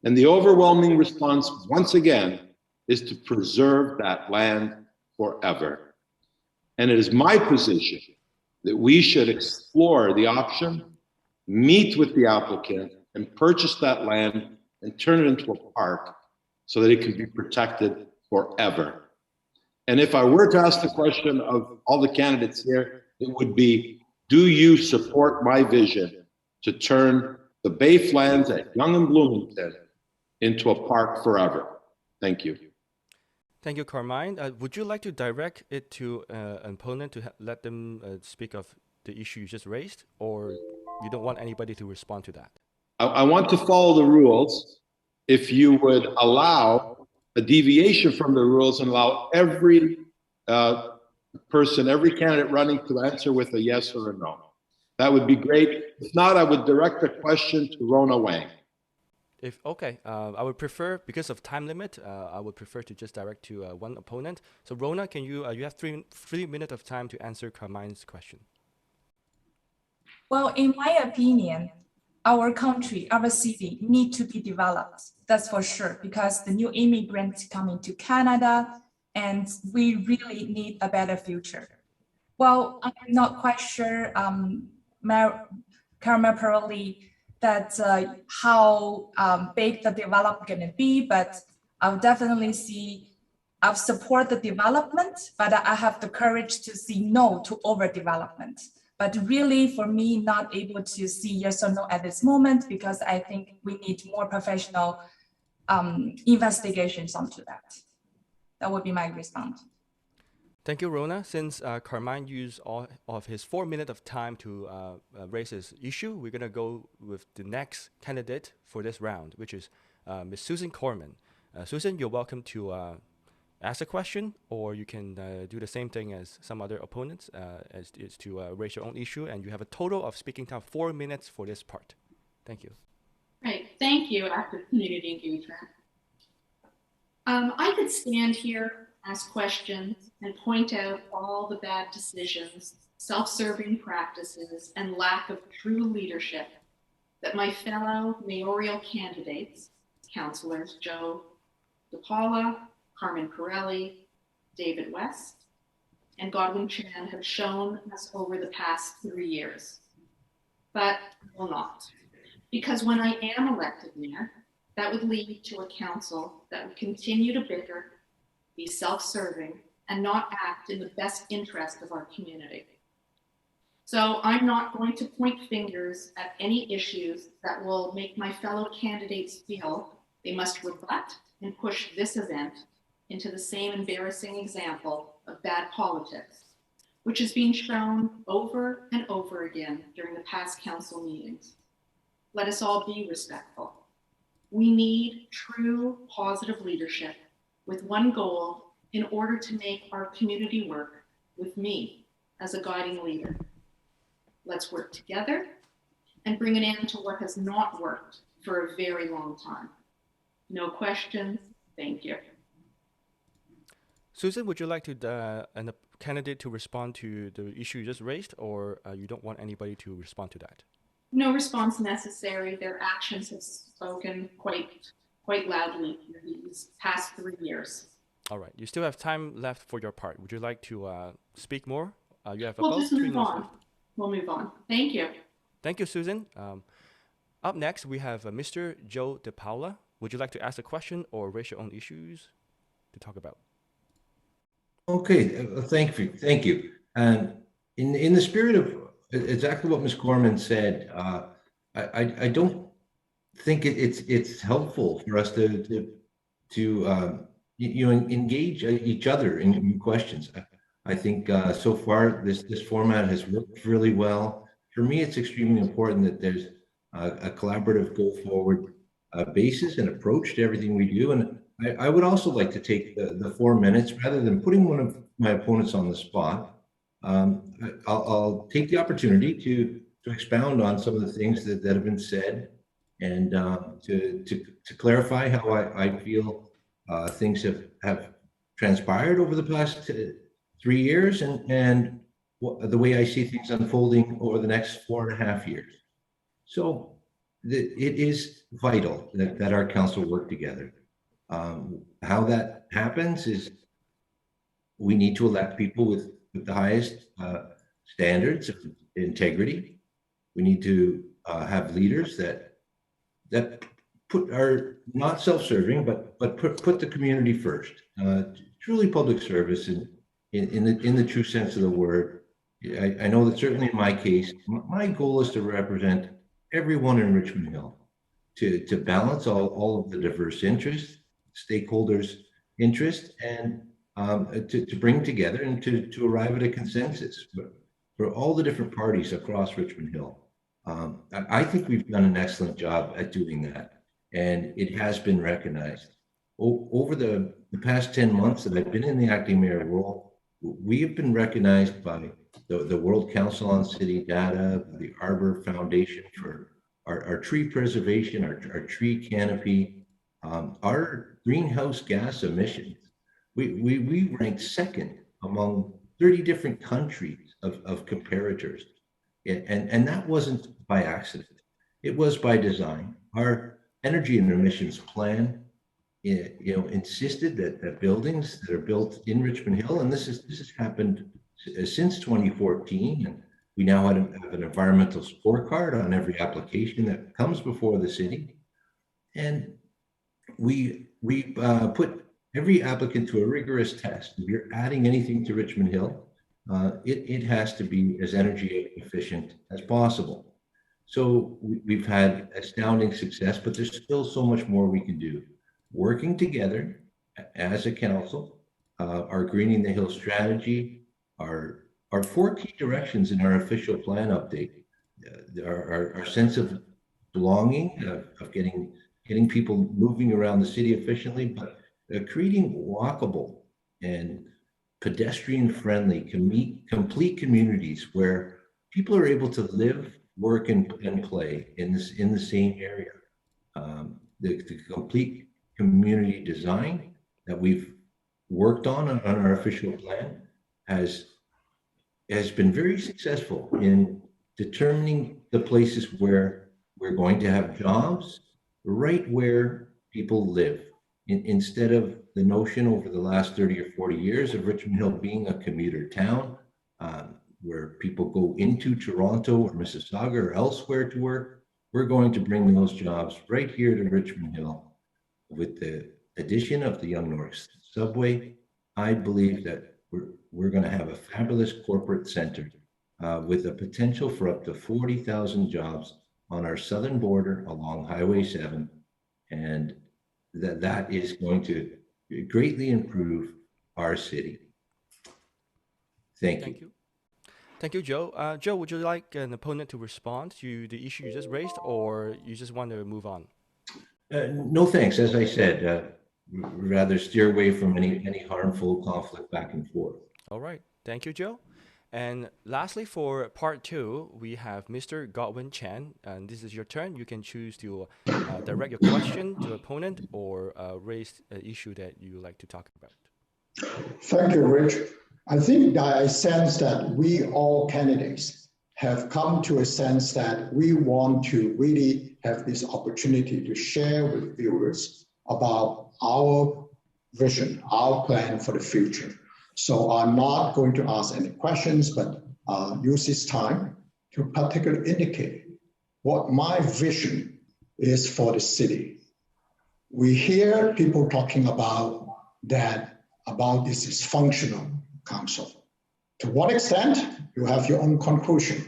And the overwhelming response, once again, is to preserve that land forever. And it is my position that we should explore the option, meet with the applicant, and purchase that land and turn it into a park so that it can be protected forever. And if I were to ask the question of all the candidates here, it would be, do you support my vision to turn the Bay Flans at Yonge and Bloomington into a park forever? Thank you. Thank you, Carmine. Would you like to direct it to an opponent to let them speak of the issue you just raised, or you don't want anybody to respond to that? I want to follow the rules. If you would allow a deviation from the rules and allow every person, every candidate running to answer with a yes or a no, that would be great. If not, I would direct the question to Rona Wang. I would prefer, because of time limit, I would prefer to just direct to one opponent. So Rona, can you have three minutes of time to answer Carmine's question. Well, in my opinion, our country, our city need to be developed. That's for sure, because the new immigrants coming to Canada, and we really need a better future. Well, I'm not quite sure, Carmine Pirelli, that how big the development going to be, but I'll definitely I'll support the development, but I have the courage to say no to overdevelopment. But really, for me, not able to see yes or no at this moment, because I think we need more professional investigations onto that. That would be my response. Thank you, Rona. Since Carmine used all of his 4 minutes of time to raise his issue, we're going to go with the next candidate for this round, which is Ms. Susan Corman. Susan, you're welcome to ask a question, or you can do the same thing as some other opponents, as is to raise your own issue, and you have a total of speaking time 4 minutes for this part. Thank you. Great, thank you, Active Community Engagement. I could stand here, ask questions, and point out all the bad decisions, self-serving practices, and lack of true leadership that my fellow mayoral candidates, councillors Joe De Paula, Carmine Pirelli, David West, and Godwin Chan have shown us over the past 3 years. But I will not. Because when I am elected mayor, that would lead to a council that would continue to bicker, be self-serving, and not act in the best interest of our community. So I'm not going to point fingers at any issues that will make my fellow candidates feel they must rebut and push this event into the same embarrassing example of bad politics, which has been shown over and over again during the past council meetings. Let us all be respectful. We need true positive leadership with one goal in order to make our community work with me as a guiding leader. Let's work together and bring an end to what has not worked for a very long time. No questions, thank you. Susan, would you like to a candidate to respond to the issue you just raised, or you don't want anybody to respond to that? No response necessary. Their actions have spoken quite loudly in these past 3 years. All right. You still have time left for your part. Would you like to speak more? You have We'll about just 3 move minutes on. left. We'll move on. Thank you. Thank you, Susan. Up next, we have Mr. Joe De Paula. Would you like to ask a question or raise your own issues to talk about? Okay, thank you. And in the spirit of exactly what Ms. Corman said, I don't think it's helpful for us to engage each other in questions. I think so far this format has worked really well. For me, it's extremely important that there's a collaborative go forward basis and approach to everything we do. And I would also like to take the 4 minutes, rather than putting one of my opponents on the spot. I'll take the opportunity to expound on some of the things that have been said, and to clarify how I feel things have transpired over the past 3 years, and the way I see things unfolding over the next 4.5 years. So it is vital that our council work together. How that happens is we need to elect people with the highest standards of integrity. We need to have leaders that are not self-serving, but put the community first. Truly public service in the true sense of the word. I know that certainly in my case, my goal is to represent everyone in Richmond Hill, to balance all of the diverse interests, stakeholders' interests, and to bring together and to arrive at a consensus for all the different parties across Richmond Hill. I think we've done an excellent job at doing that, and it has been recognized. Over the past 10 months that I've been in the acting mayor role, we have been recognized by the World Council on City Data, the Arbor Foundation for our tree preservation, our tree canopy, our greenhouse gas emissions. We ranked second among 30 different countries of comparators. And that wasn't by accident. It was by design. Our energy and emissions plan insisted that buildings that are built in Richmond Hill, and this has happened since 2014, and we now have an environmental scorecard on every application that comes before the city, and we put every applicant to a rigorous test. If you're adding anything to Richmond Hill, it has to be as energy efficient as possible. So we've had astounding success, but there's still so much more we can do. Working together as a council, our Greening the Hill strategy, our 4 key directions in our official plan update, our sense of belonging, of getting people moving around the city efficiently, but creating walkable and pedestrian-friendly, complete communities where people are able to live, work, and play in the same area. The complete community design that we've worked on our official plan has been very successful in determining the places where we're going to have jobs right where people live, instead of the notion over the last 30 or 40 years of Richmond Hill being a commuter town, where people go into Toronto or Mississauga or elsewhere to work. We're going to bring those jobs right here to Richmond Hill. With the addition of the Yonge North subway, I believe that we're going to have a fabulous corporate center with a potential for up to 40,000 jobs on our southern border along Highway 7, and that is going to greatly improve our city. Thank you. Thank you, Joe. Joe, would you like an opponent to respond to the issue you just raised, or you just want to move on? No, thanks. As I said, rather steer away from any harmful conflict back and forth. All right. Thank you, Joe. And lastly, for part 2, we have Mr. Godwin Chan, and this is your turn. You can choose to direct your question to opponent or raise an issue that you would like to talk about. Thank you, Rich. I think that I sense that we all candidates have come to a sense that we want to really have this opportunity to share with viewers about our vision, our plan for the future. So I'm not going to ask any questions, but use this time to particularly indicate what my vision is for the city. We hear people talking about this dysfunctional council. To what extent? You have your own conclusion.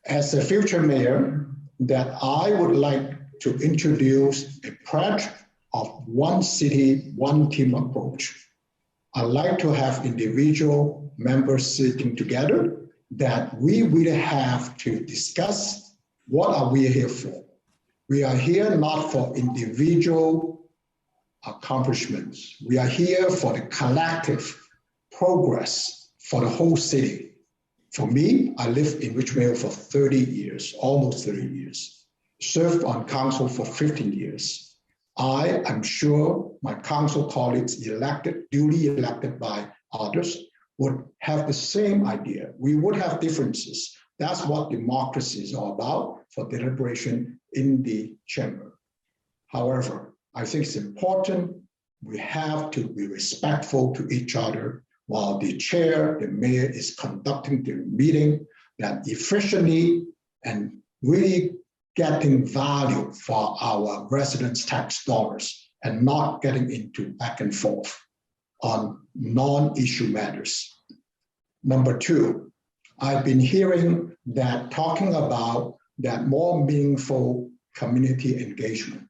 As a future mayor, that I would like to introduce a pledge of one city, one team approach. I like to have individual members sitting together that we really have to discuss what are we here for. We are here not for individual accomplishments. We are here for the collective progress for the whole city. For me, I lived in Richmond for 30 years, almost 30 years, served on council for 15 years. I am sure my council colleagues duly elected by others, would have the same idea. We would have differences. That's what democracy is all about, for deliberation in the chamber. However, I think it's important we have to be respectful to each other while the chair, the mayor, is conducting the meeting, that efficiently and really getting value for our residents' tax dollars and not getting into back and forth on non-issue matters. Number two, I've been hearing that talking about that more meaningful community engagement.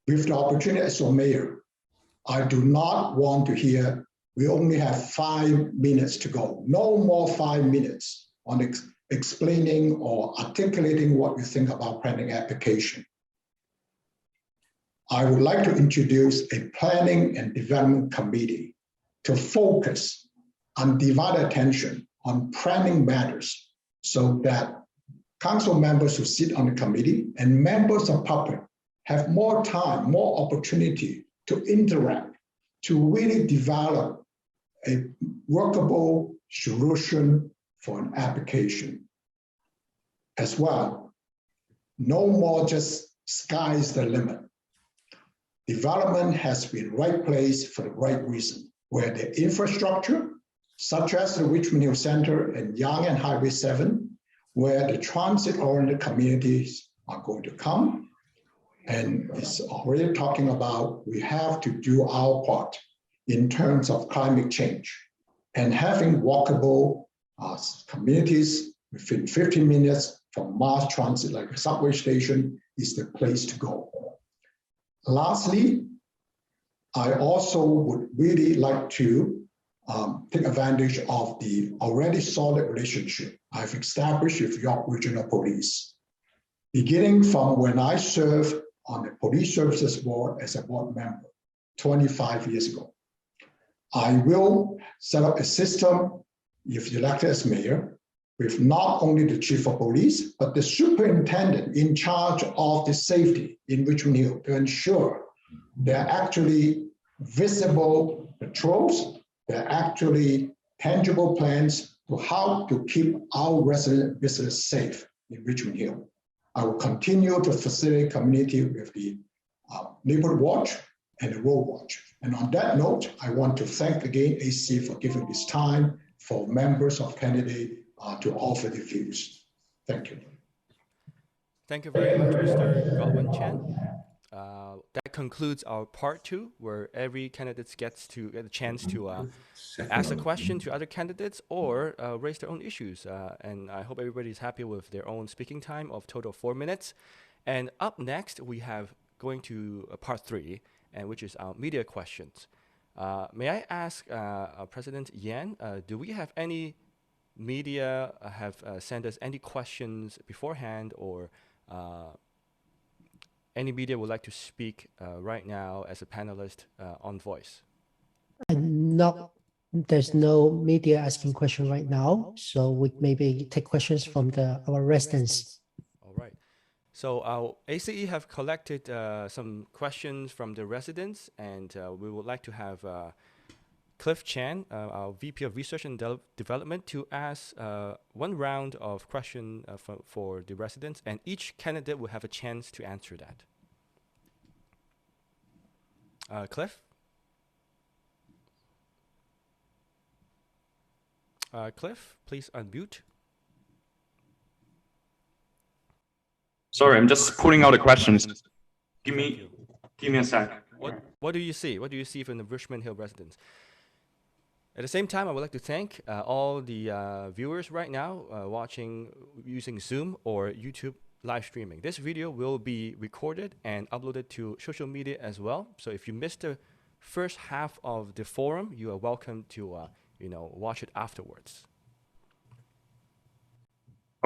With the opportunity as a mayor, I do not want to hear we only have 5 minutes to go. No more 5 minutes on explaining or articulating what we think about planning application. I would like to introduce a planning and development committee to focus undivided attention on planning matters so that council members who sit on the committee and members of public have more time, more opportunity to interact, to really develop a workable solution for an application. As well, no more just sky's the limit. Development has been right place for the right reason, where the infrastructure, such as the Richmond Hill Center and Yonge and Highway 7, where the transit-oriented communities are going to come, and it's already talking about we have to do our part in terms of climate change and having walkable communities within 15 minutes from mass transit like a subway station is the place to go. Lastly, I also would really like to take advantage of the already solid relationship I've established with York Regional Police, beginning from when I served on the Police Services Board as a board member 25 years ago. I will set up a system, if elected as mayor, with not only the chief of police, but the superintendent in charge of the safety in Richmond Hill to ensure there are actually visible patrols, there are actually tangible plans to how to keep our resident visitors safe in Richmond Hill. I will continue to facilitate community with the neighborhood watch and the road watch. And on that note, I want to thank again AC for giving this time for members of candidate to offer the views. Thank you. Thank you very much, Mr. Godwin Chen. That concludes our part 2, where every candidate gets a chance to ask a question to other candidates or raise their own issues. And I hope everybody's happy with their own speaking time of total 4 minutes. And up next, we have going to part 3, and which is our media questions. May I ask President Yan, do we have any media have sent us any questions beforehand, or any media would like to speak right now as a panelist on Voice? There's no media asking question right now, so we maybe take questions from our residents. All right. So our ACE have collected some questions from the residents, and we would like to have Cliff Chan, our VP of Research and Development, to ask one round of questions for the residents, and each candidate will have a chance to answer that. Cliff? Cliff, please unmute. Sorry, I'm just pulling out the questions. Give me a sec. What do you see? What do you see from the Richmond Hill residents? At the same time, I would like to thank all the viewers right now watching using Zoom or YouTube live streaming. This video will be recorded and uploaded to social media as well. So if you missed the first half of the forum, you are welcome to watch it afterwards.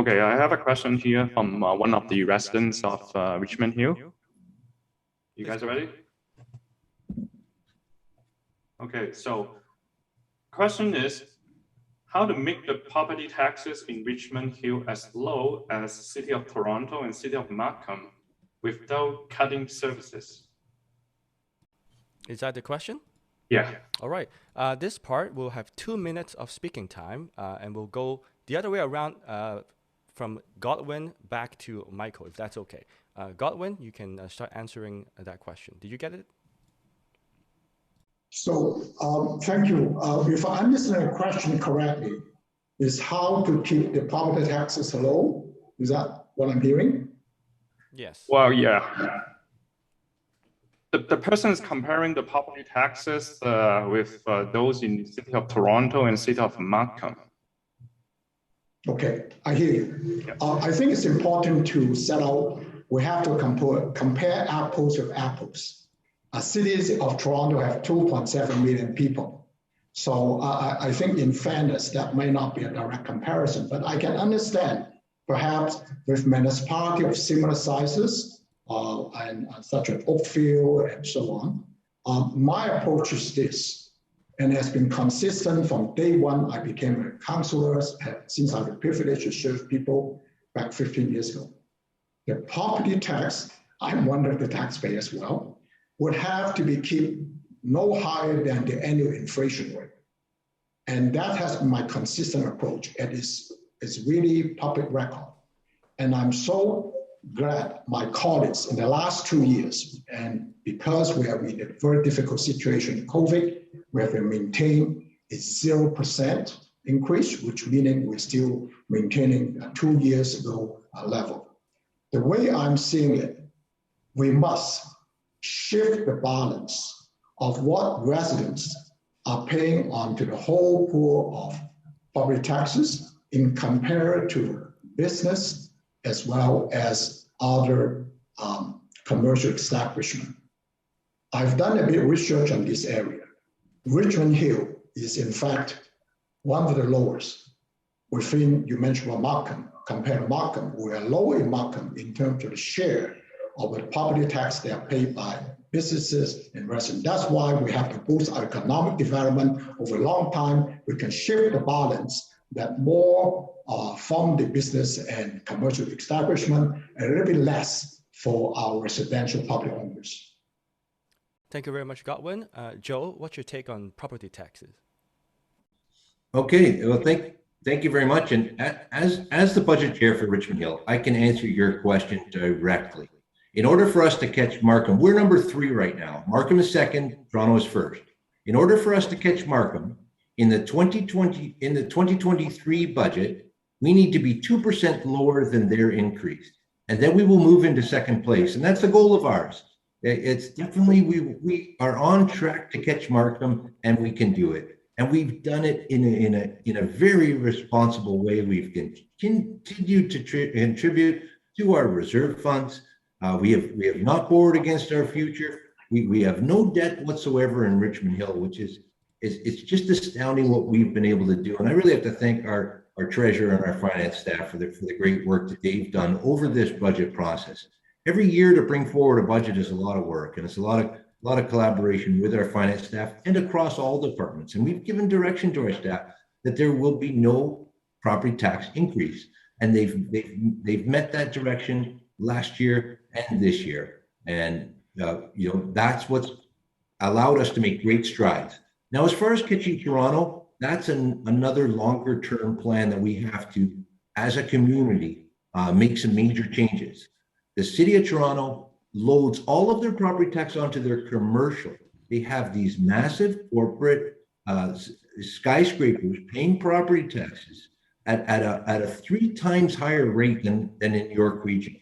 Okay, I have a question here from one of the residents of Richmond Hill. You guys ready? Okay, so question is, how to make the property taxes in Richmond Hill as low as City of Toronto and City of Markham without cutting services? Is that the question? Yeah. All right. This part will have 2 minutes of speaking time, and we'll go the other way around from Godwin back to Michael, if that's okay. Godwin, you can start answering that question. Did you get it? So thank you. If I understand the question correctly, is how to keep the property taxes low? Is that what I'm hearing? Yes. Well, yeah. The person is comparing the property taxes with those in the City of Toronto and City of Markham. Okay, I hear you. Yeah. I think it's important to set out, we have to compare apples with apples. Cities of Toronto have 2.7 million people. So I think in fairness, that may not be a direct comparison, but I can understand perhaps with municipality of similar sizes and such as Oakfield and so on. My approach is this, and has been consistent from day one. I became a councillor since I had the privilege to serve people back 15 years ago. The property tax, I'm one of the taxpayers as well, would have to be kept no higher than the annual inflation rate. And that has been my consistent approach. It is really public record. And I'm so glad my colleagues in the last 2 years, and because we are in a very difficult situation in COVID, we have maintained a 0% increase, which meaning we're still maintaining a 2 years ago level. The way I'm seeing it, we must shift the balance of what residents are paying onto the whole pool of property taxes in compared to business as well as other commercial establishment. I've done a bit of research on this area. Richmond Hill is in fact one of the lowest within, you mentioned about Markham. Compared to Markham, we are lower in Markham in terms of the share of the property tax they are paid by businesses and residents. That's why we have to boost our economic development over a long time. We can shift the balance that more from the business and commercial establishment, and a little bit less for our residential property owners. Thank you very much, Godwin. Joe, what's your take on property taxes? Okay, well, thank you very much. And as the budget chair for Richmond Hill, I can answer your question directly. In order for us to catch Markham, we're number 3 right now. Markham is second, Toronto is first. In order for us to catch Markham in the 2023 budget, we need to be 2% lower than their increase. And then we will move into second place. And that's the goal of ours. It's definitely, we are on track to catch Markham, and we can do it. And we've done it in a very responsible way. We've continued to contribute to our reserve funds. We have not borrowed against our future. We have no debt whatsoever in Richmond Hill, which is it's just astounding what we've been able to do. And I really have to thank our treasurer and our finance staff for the great work that they've done over this budget process. Every year to bring forward a budget is a lot of work, and it's a lot of collaboration with our finance staff and across all departments. And we've given direction to our staff that there will be no property tax increase, and they've met that direction last year and this year. And that's what's allowed us to make great strides. Now, as far as catching Toronto, that's another longer term plan that we have to, as a community, make some major changes. The City of Toronto loads all of their property tax onto their commercial. They have these massive corporate skyscrapers paying property taxes at a 3 times higher rate than in York Region.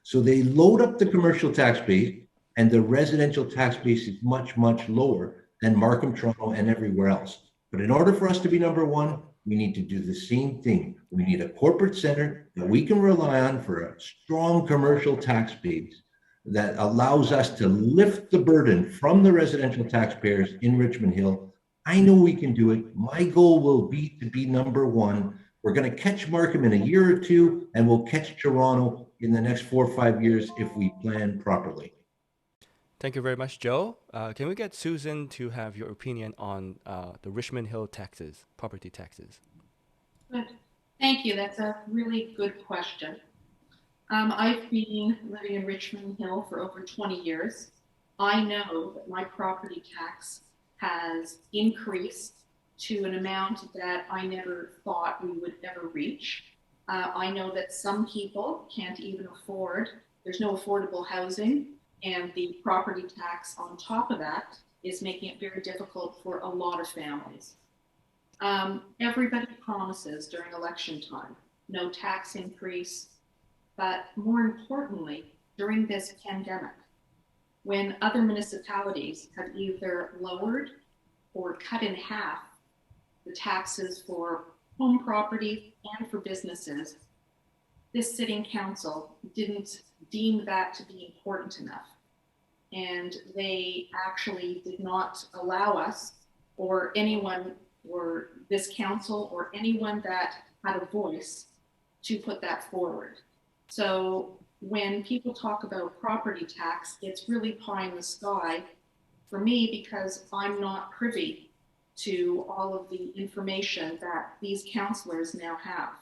So they load up the commercial tax base, and the residential tax base is much, much lower than Markham, Toronto, and everywhere else. But in order for us to be number one, we need to do the same thing. We need a corporate center that we can rely on for a strong commercial tax base that allows us to lift the burden from the residential taxpayers in Richmond Hill. I know we can do it. My goal will be to be number one. We're going to catch Markham in a year or two, and we'll catch Toronto in the next 4 or 5 years if we plan properly. Thank you very much, Joe. Can we get Susan to have your opinion on the Richmond Hill taxes, property taxes? Good. Thank you. That's a really good question. I've been living in Richmond Hill for over 20 years. I know that my property tax has increased to an amount that I never thought we would ever reach. I know that some people can't even afford, there's no affordable housing, and the property tax on top of that is making it very difficult for a lot of families. Everybody promises during election time, no tax increase, but more importantly, during this pandemic, when other municipalities have either lowered or cut in half the taxes for home property and for businesses, this sitting council didn't deem that to be important enough. And they actually did not allow us or anyone or this council or anyone that had a voice to put that forward. So when people talk about property tax, it's really pie in the sky for me because I'm not privy to all of the information that these councillors now have.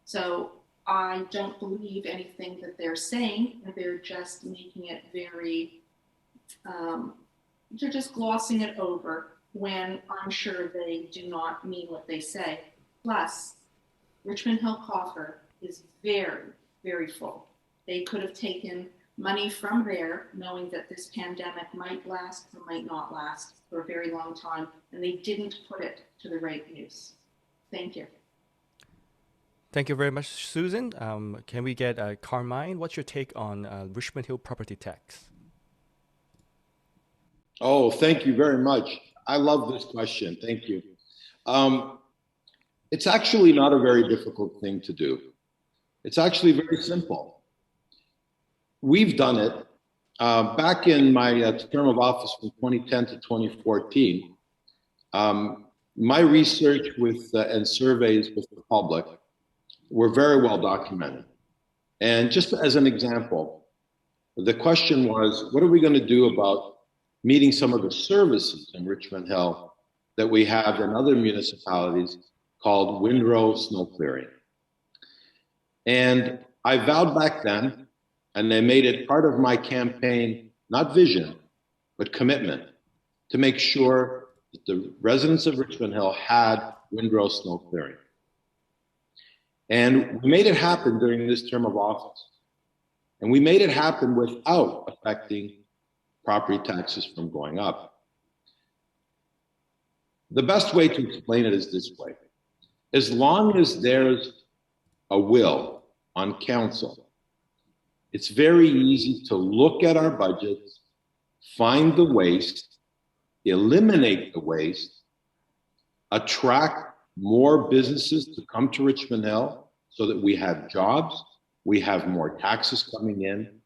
So I don't believe anything that they're saying, and they're just making it very, they're just glossing it over when I'm sure they do not mean what they say. Plus, Richmond Hill coffer is very, very full. They could have taken money from there, knowing that this pandemic might last or might not last for a very long time, and they didn't put it to the right use. Thank you. Thank you very much, Susan. Can we get Carmine? What's your take on Richmond Hill property tax? Oh, thank you very much. I love this question. Thank you. It's actually not a very difficult thing to do. It's actually very simple. We've done it. Back in my term of office from 2010 to 2014, my research with and surveys with the public were very well documented. And just as an example, the question was, what are we going to do about meeting some of the services in Richmond Hill that we have in other municipalities called windrow snow clearing? And I vowed back then, and I made it part of my campaign, not vision, but commitment, to make sure that the residents of Richmond Hill had windrow snow clearing. And we made it happen during this term of office. And we made it happen without affecting property taxes from going up. The best way to explain it is this way. As long as there's a will on council, it's very easy to look at our budgets, find the waste, eliminate the waste, attract more businesses to come to Richmond Hill so that we have jobs, we have more taxes coming in.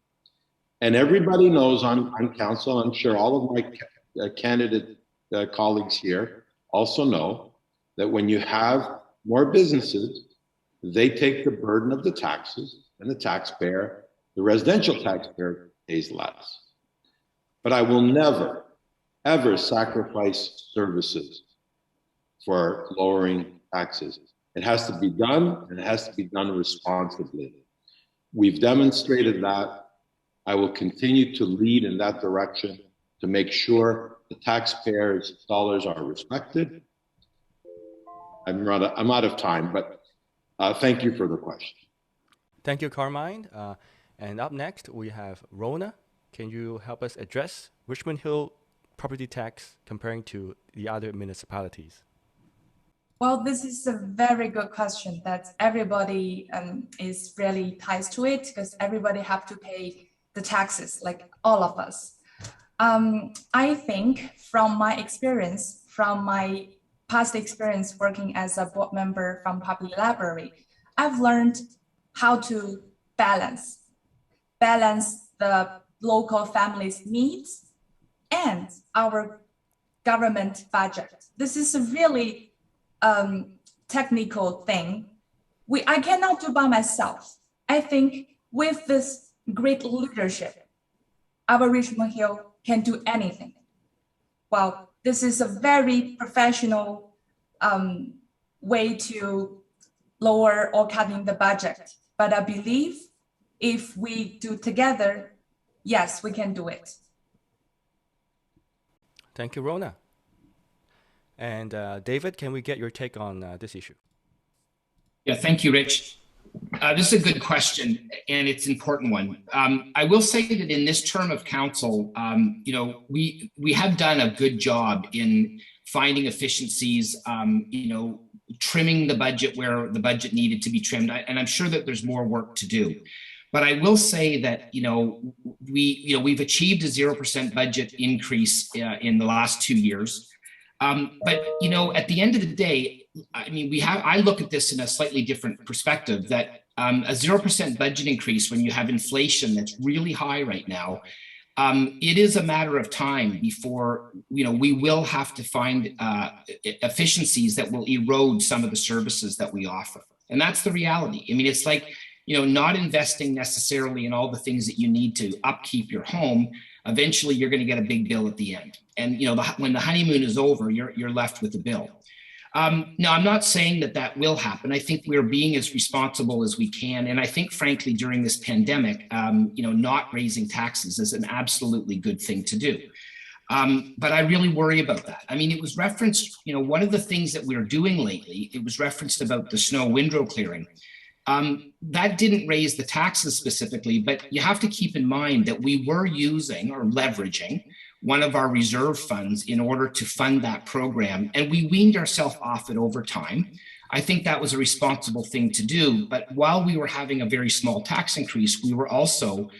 And everybody knows on council, I'm sure all of my candidate colleagues here also know that when you have more businesses, they take the burden of the taxes, and the taxpayer, the residential taxpayer, pays less. But I will never, ever sacrifice services for lowering taxes. It has to be done, and it has to be done responsibly. We've demonstrated that. I will continue to lead in that direction to make sure the taxpayers' dollars are respected. I'm out of time, but thank you for the question. Thank you, Carmine. And up next, we have Rona. Can you help us address Richmond Hill property tax comparing to the other municipalities? Well, this is a very good question that everybody is really ties to it because everybody have to pay the taxes, like all of us. I think from my experience, from my past experience working as a board member from public library, I've learned how to balance the local families' needs and our government budget. This is a really technical thing. I cannot do by myself. I think with this great leadership, our Richmond Hill can do anything. Well, this is a very professional way to lower or cutting the budget. But I believe if we do together, yes, we can do it. Thank you, Rona. And David, can we get your take on this issue? Yeah, thank you, Rich. This is a good question, and it's an important one. I will say that in this term of council, we have done a good job in finding efficiencies, trimming the budget where the budget needed to be trimmed, and I'm sure that there's more work to do. But I will say that we've achieved a 0% budget increase in the last 2 years. But at the end of the day, I look at this in a slightly different perspective, that a 0% budget increase when you have inflation that's really high right now, it is a matter of time before we will have to find efficiencies that will erode some of the services that we offer. And that's the reality. It's like, not investing necessarily in all the things that you need to upkeep your home. Eventually you're going to get a big bill at the end. And when the honeymoon is over, you're left with a bill. Now, I'm not saying that will happen. I think we're being as responsible as we can. And I think, frankly, during this pandemic, not raising taxes is an absolutely good thing to do. But I really worry about that. It was referenced, one of the things that we're doing lately, it was referenced about the snow windrow clearing. That didn't raise the taxes specifically, but you have to keep in mind that we were using or leveraging one of our reserve funds in order to fund that program, and we weaned ourselves off it over time. I think that was a responsible thing to do, but while we were having a very small tax increase, we were also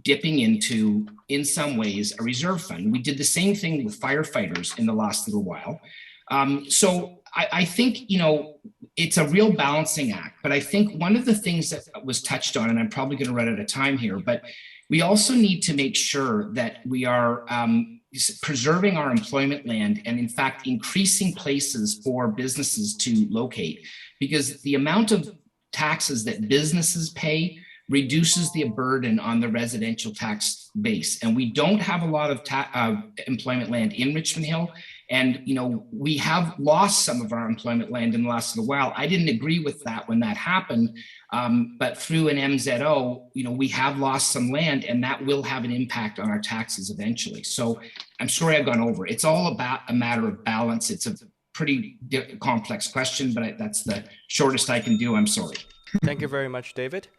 dipping into, in some ways, a reserve fund. We did the same thing with firefighters in the last little while. So I think, it's a real balancing act, but I think one of the things that was touched on, and I'm probably going to run out of time here, but we also need to make sure that we are preserving our employment land and, in fact, increasing places for businesses to locate, because the amount of taxes that businesses pay reduces the burden on the residential tax base. And we don't have a lot of employment land in Richmond Hill. And, we have lost some of our employment land in the last little while. I didn't agree with that when that happened. But through an MZO, we have lost some land, and that will have an impact on our taxes eventually. So I'm sorry I've gone over. It's all about a matter of balance. It's a pretty complex question, but that's the shortest I can do. I'm sorry. Thank you very much, David.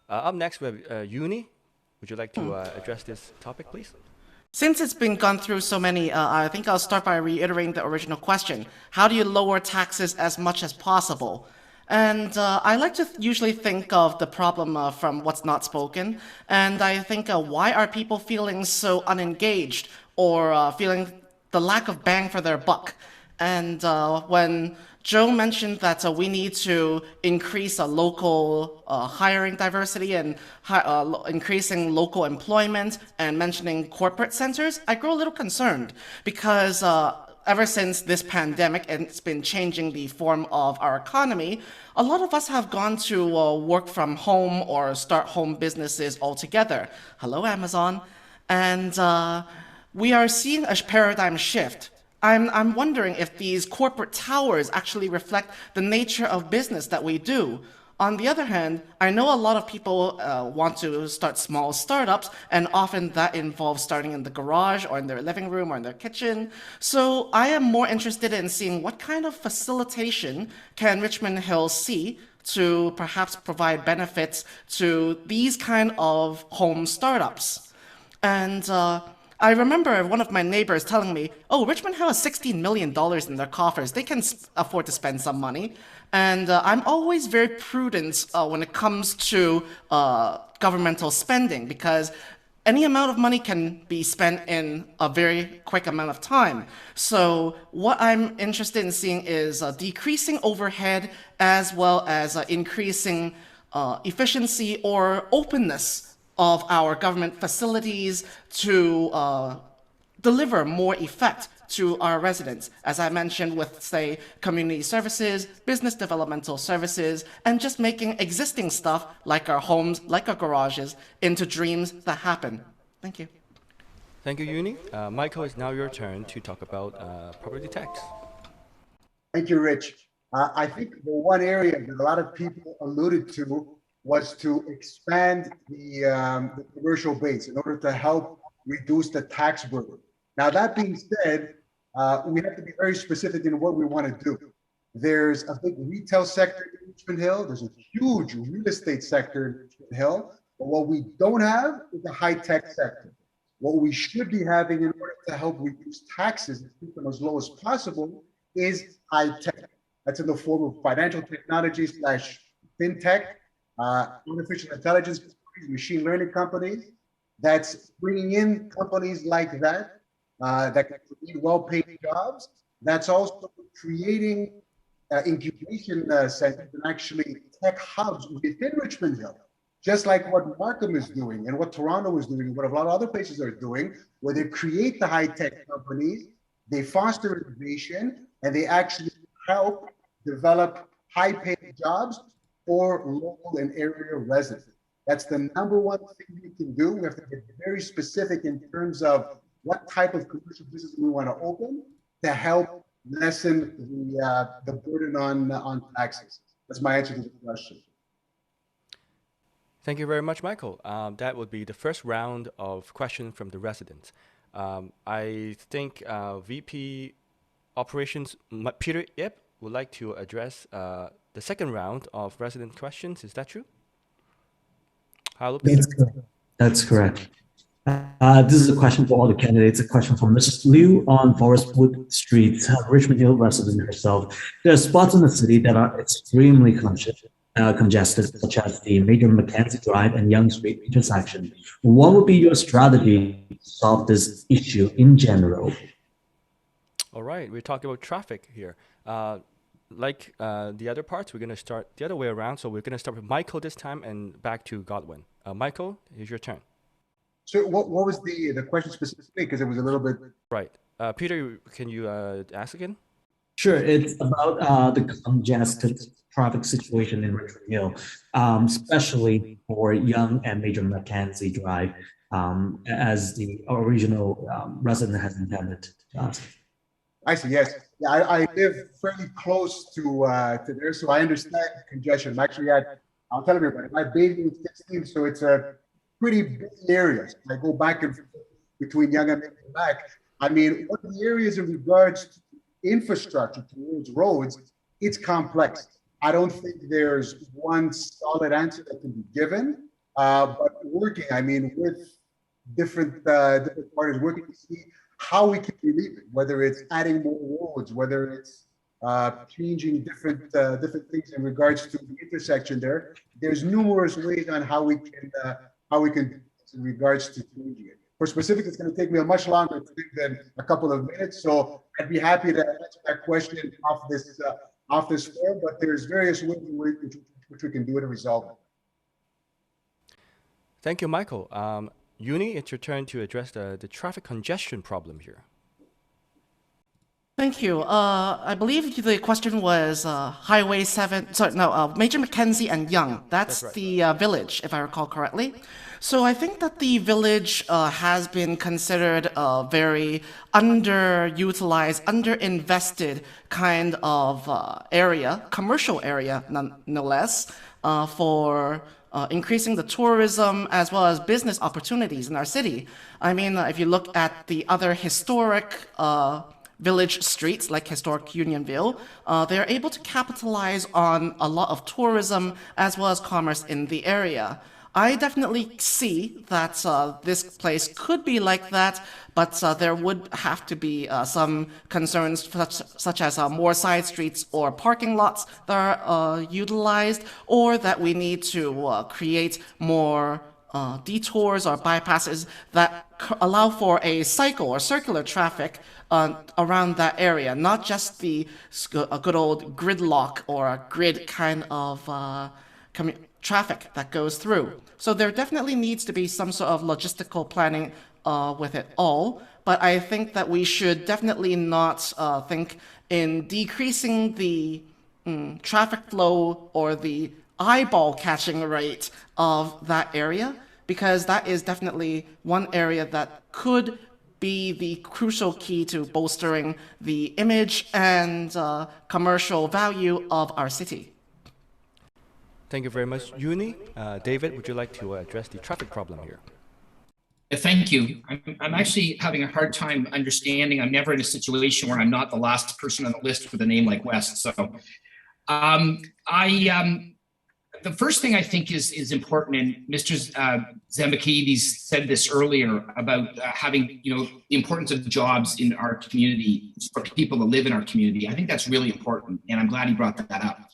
Up next, we have Yuni. Would you like to address this topic, please? Since it's been gone through so many, I think I'll start by reiterating the original question. How do you lower taxes as much as possible? And I like to usually think of the problem from what's not spoken. And I think, why are people feeling so unengaged or feeling the lack of bang for their buck? And when Joe mentioned that we need to increase local hiring diversity and increasing local employment and mentioning corporate centers, I grow a little concerned because ever since this pandemic, and it's been changing the form of our economy, a lot of us have gone to work from home or start home businesses altogether. Hello, Amazon. And we are seeing a paradigm shift. I'm wondering if these corporate towers actually reflect the nature of business that we do. On the other hand, I know a lot of people want to start small startups, and often that involves starting in the garage or in their living room or in their kitchen. So I am more interested in seeing what kind of facilitation can Richmond Hill see to perhaps provide benefits to these kind of home startups. And I remember one of my neighbors telling me, oh, Richmond Hill has $16 million in their coffers. They can afford to spend some money. And I'm always very prudent when it comes to governmental spending, because any amount of money can be spent in a very quick amount of time. So what I'm interested in seeing is decreasing overhead as well as increasing efficiency or openness of our government facilities to deliver more effect to our residents, as I mentioned, with, say, community services, business developmental services, and just making existing stuff like our homes, like our garages, into dreams that happen. Thank you. Thank you, Yuni. Michael, it's now your turn to talk about property tax. Thank you, Rich. I think the one area that a lot of people alluded to was to expand the commercial base in order to help reduce the tax burden. Now, that being said, we have to be very specific in what we want to do. There's a big retail sector in Richmond Hill. There's a huge real estate sector in Richmond Hill. But what we don't have is a high-tech sector. What we should be having in order to help reduce taxes and keep them as low as possible is high-tech. That's in the form of financial technology / fintech, artificial intelligence companies, machine learning companies. That's bringing in companies like that that can create well-paid jobs. That's also creating incubation centers and actually tech hubs within Richmond Hill, just like what Markham is doing and what Toronto is doing and what a lot of other places are doing, where they create the high-tech companies, they foster innovation, and they actually help develop high-paid jobs for local and area residents. That's the number one thing we can do. We have to get very specific in terms of what type of commercial business we want to open to help lessen the burden on taxes. That's my answer to the question. Thank you very much, Michael. That would be the first round of questions from the residents. I think VP Operations Peter Yip would like to address the second round of resident questions. Is that true? Hello, Peter. That's correct. This is a question for all the candidates, a question from Mrs. Liu on Forestwood Street, Richmond Hill resident herself. There are spots in the city that are extremely congested, such as the Major Mackenzie Drive and Yonge Street intersection. What would be your strategy to solve this issue in general? All right, we're talking about traffic here. Like the other parts, we're going to start the other way around. So we're going to start with Michael this time and back to Godwin. Michael, here's your turn. So what was the question specifically? Because it was a little bit... Right. Peter, can you ask again? Sure. It's about the congested traffic situation in Richmond Hill, especially for Yonge and Major Mackenzie Drive, as the original resident has intended to ask. I see, yes. Yeah, I live fairly close to there, so I understand congestion. I'm actually I'll tell everybody, my baby is 16, so it's a pretty busy area. So I go back and forth between Yonge and back. I mean, what the areas in regards to infrastructure towards roads, it's complex. I don't think there's one solid answer that can be given, but working, I mean, with different parties, working to see how we can relieve it, whether it's adding more roads, whether it's changing different things in regards to the intersection there. There's numerous ways on how we can do this in regards to changing it. For specifics, it's going to take me a much longer time than a couple of minutes, so I'd be happy to answer that question off this floor, but there's various ways in which we can do it and resolve it. Thank you, Michael. Yuni, it's your turn to address the traffic congestion problem here. Thank you. I believe the question was Highway 7, Major Mackenzie and Yonge. That's right. The village, if I recall correctly. So I think that the village has been considered a very underutilized, underinvested kind of area, commercial area, no less, for increasing the tourism as well as business opportunities in our city. I mean, if you look at the other historic village streets like historic Unionville, they're able to capitalize on a lot of tourism as well as commerce in the area. I definitely see that this place could be like that, but there would have to be some concerns such as more side streets or parking lots that are utilized, or that we need to create more detours or bypasses that allow for a cycle or circular traffic around that area, not just the good old gridlock or a grid kind of traffic that goes through. So there definitely needs to be some sort of logistical planning with it all. But I think that we should definitely not think in decreasing the traffic flow or the eyeball catching rate of that area, because that is definitely one area that could be the crucial key to bolstering the image and commercial value of our city. Thank you very much, Yuni. David, would you like to address the traffic problem here? Thank you. I'm actually having a hard time understanding. I'm never in a situation where I'm not the last person on the list with a name like West. So the first thing I think is important, and Mr. Sempaketis said this earlier about having, the importance of jobs in our community for people that live in our community. I think that's really important, and I'm glad he brought that up.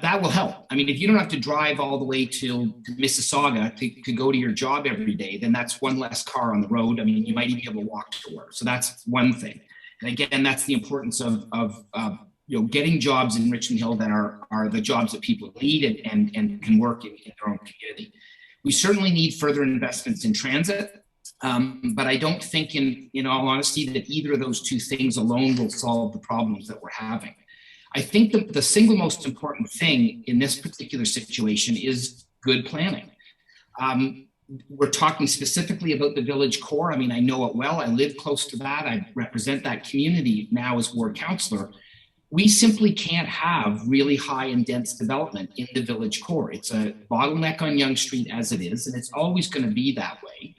That will help. I mean, if you don't have to drive all the way to Mississauga to go to your job every day, then that's one less car on the road. I mean, you might even be able to walk to work. So that's one thing. And again, that's the importance of getting jobs in Richmond Hill that are the jobs that people need and can work in their own community. We certainly need further investments in transit, but I don't think, in all honesty, that either of those two things alone will solve the problems that we're having. I think that the single most important thing in this particular situation is good planning. We're talking specifically about the village core. I mean, I know it well. I live close to that. I represent that community now as ward councillor. We simply can't have really high and dense development in the village core. It's a bottleneck on Yonge Street as it is, and it's always going to be that way.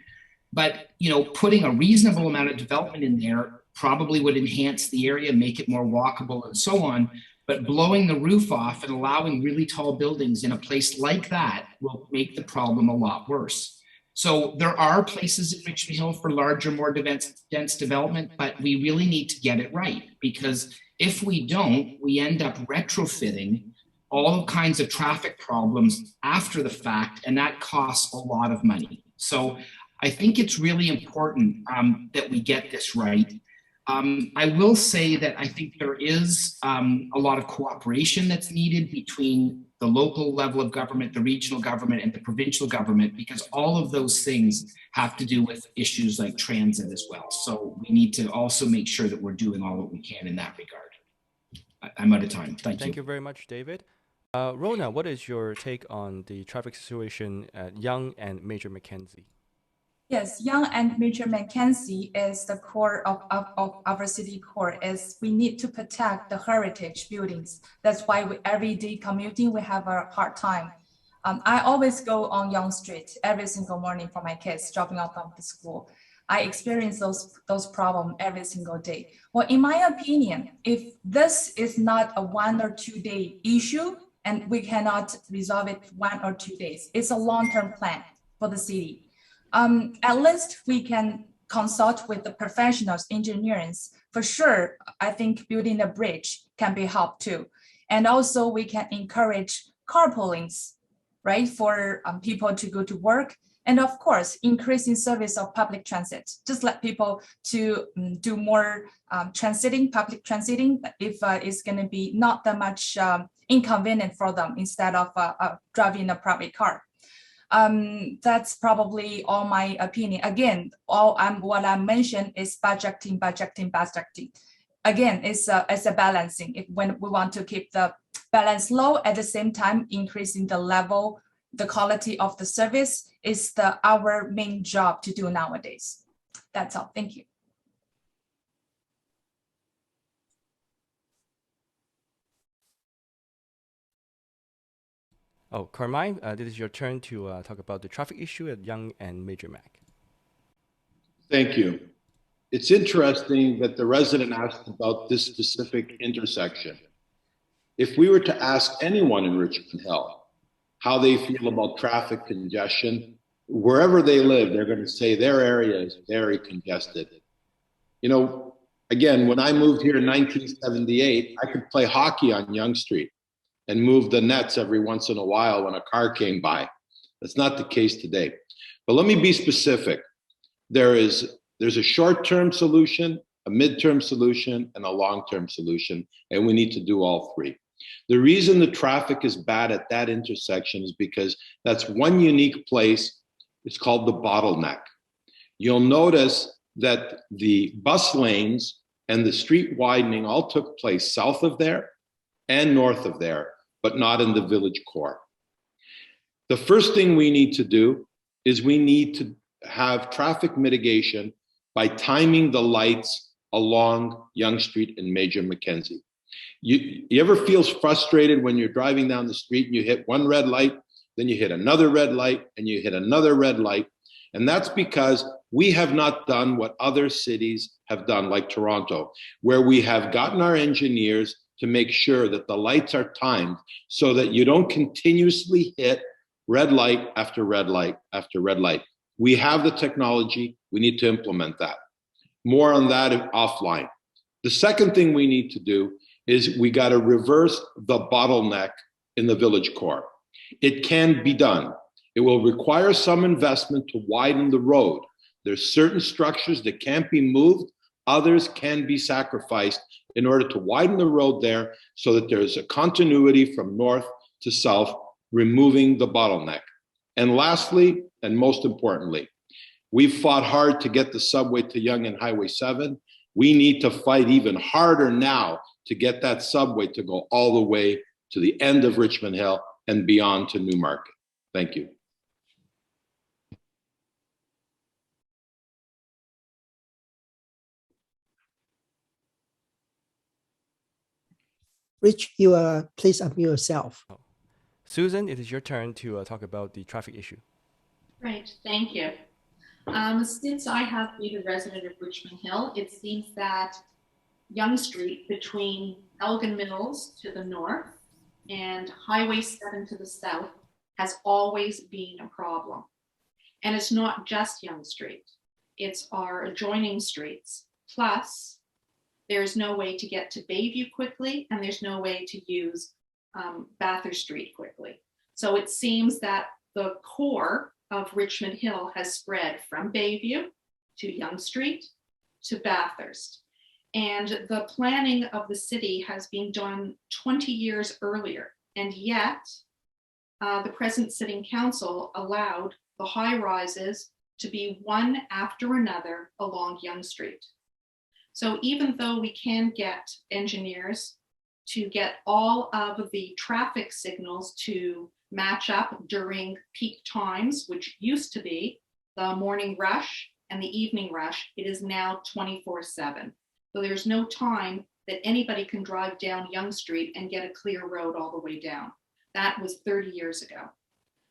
But, putting a reasonable amount of development in there probably would enhance the area, make it more walkable and so on. But blowing the roof off and allowing really tall buildings in a place like that will make the problem a lot worse. So there are places in Richmond Hill for larger, more dense development, but we really need to get it right, because if we don't, we end up retrofitting all kinds of traffic problems after the fact, and that costs a lot of money. So I think it's really important that we get this right. I will say that I think there is a lot of cooperation that's needed between the local level of government, the regional government, and the provincial government, because all of those things have to do with issues like transit as well. So we need to also make sure that we're doing all that we can in that regard. I'm out of time. Thank you. Thank you very much, David. Rona, what is your take on the traffic situation at Yonge and Major Mackenzie? Yes, Yonge and Major Mackenzie is the core of our city core. Is we need to protect the heritage buildings. That's why every day commuting, we have a hard time. I always go on Yonge Street every single morning for my kids dropping off of the school. I experience those problems every single day. Well, in my opinion, if this is not a 1 or 2 day issue and we cannot resolve it 1 or 2 days, it's a long-term plan for the city. At least we can consult with the professionals, engineers. For sure, I think building a bridge can be helped too. And also we can encourage carpoolings, right, for people to go to work. And of course, increasing service of public transit. Just let people to do more public transiting, if it's going to be not that much inconvenient for them instead of driving a private car. That's probably all my opinion. Again, what I mentioned is budgeting. Again, it's a balancing. When we want to keep the balance low, at the same time increasing the level, the quality of the service is our main job to do nowadays. That's all. Thank you. Oh, Carmine, this is your turn to talk about the traffic issue at Yonge and Major Mac. Thank you. It's interesting that the resident asked about this specific intersection. If we were to ask anyone in Richmond Hill, how they feel about traffic congestion. Wherever they live, they're going to say their area is very congested. You know, again, when I moved here in 1978, I could play hockey on Yonge Street and move the nets every once in a while when a car came by. That's not the case today. But let me be specific. There's a short-term solution, a mid-term solution, and a long-term solution, and we need to do all three. The reason the traffic is bad at that intersection is because that's one unique place. It's called the bottleneck. You'll notice that the bus lanes and the street widening all took place south of there and north of there, but not in the village core. The first thing we need to do is we need to have traffic mitigation by timing the lights along Yonge Street and Major Mackenzie. You ever feel frustrated when you're driving down the street and you hit one red light, then you hit another red light, and you hit another red light? And that's because we have not done what other cities have done, like Toronto, where we have gotten our engineers to make sure that the lights are timed so that you don't continuously hit red light after red light after red light. We have the technology. We need to implement that. More on that offline. The second thing we need to do is we got to reverse the bottleneck in the village core. It can be done. It will require some investment to widen the road. There's certain structures that can't be moved. Others can be sacrificed in order to widen the road there so that there's a continuity from north to south, removing the bottleneck. And lastly, and most importantly, we've fought hard to get the subway to Yonge and Highway 7. We need to fight even harder now to get that subway to go all the way to the end of Richmond Hill and beyond to Newmarket. Thank you. Rich, please unmute yourself. Susan, it is your turn to talk about the traffic issue. Great, thank you. Since I have been a resident of Richmond Hill, it seems that Yonge Street between Elgin Mills to the north and Highway 7 to the south has always been a problem. And it's not just Yonge Street, it's our adjoining streets. Plus, there's no way to get to Bayview quickly, and there's no way to use Bathurst Street quickly. So it seems that the core of Richmond Hill has spread from Bayview to Yonge Street to Bathurst. And the planning of the city has been done 20 years earlier. And yet the present sitting council allowed the high rises to be one after another along Yonge Street. So even though we can get engineers to get all of the traffic signals to match up during peak times, which used to be the morning rush and the evening rush, it is now 24/7. So there's no time that anybody can drive down Yonge Street and get a clear road all the way down. That was 30 years ago.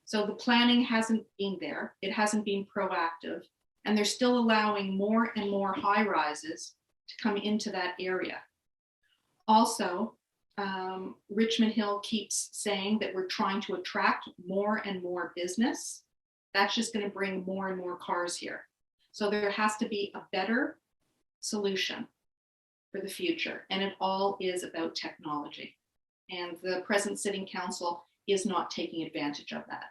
So the planning hasn't been there. It hasn't been proactive. And they're still allowing more and more high rises to come into that area. Also, Richmond Hill keeps saying that we're trying to attract more and more business. That's just going to bring more and more cars here. So there has to be a better solution for the future. And it all is about technology. And the present sitting council is not taking advantage of that.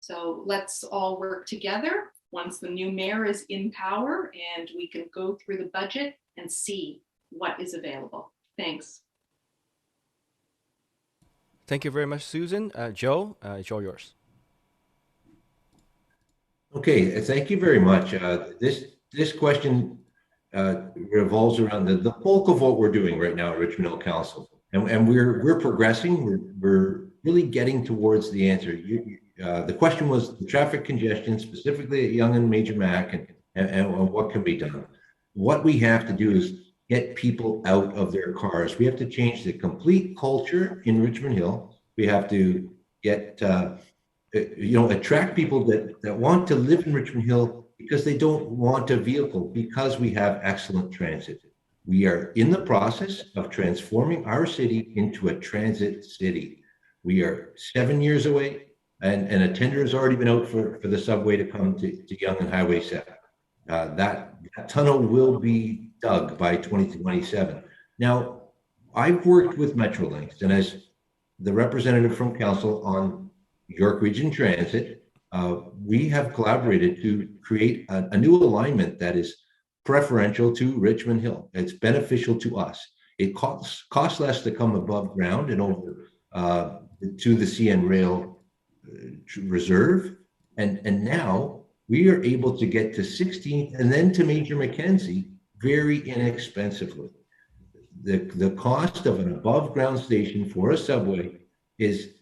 So let's all work together once the new mayor is in power and we can go through the budget and see what is available. Thanks. Thank you very much, Susan. Joe, it's all yours. Okay, thank you very much. This question revolves around the bulk of what we're doing right now at Richmond Hill Council, and we're progressing. We're really getting towards the answer. The question was the traffic congestion, specifically at Yonge and Major Mac, and what can be done. What we have to do is get people out of their cars. We have to change the complete culture in Richmond Hill. We have to get, attract people that want to live in Richmond Hill because they don't want a vehicle, because we have excellent transit. We are in the process of transforming our city into a transit city. We are 7 years away and a tender has already been out for the subway to come to Yonge and Highway 7. That tunnel will be dug by 2027. Now, I've worked with Metrolinx, and as the representative from council on York Region Transit, we have collaborated to create a new alignment that is preferential to Richmond Hill. It's beneficial to us. It costs less to come above ground and over to the CN Rail Reserve, and now we are able to get to 16th and then to Major Mackenzie very inexpensively. The cost of an above ground station for a subway is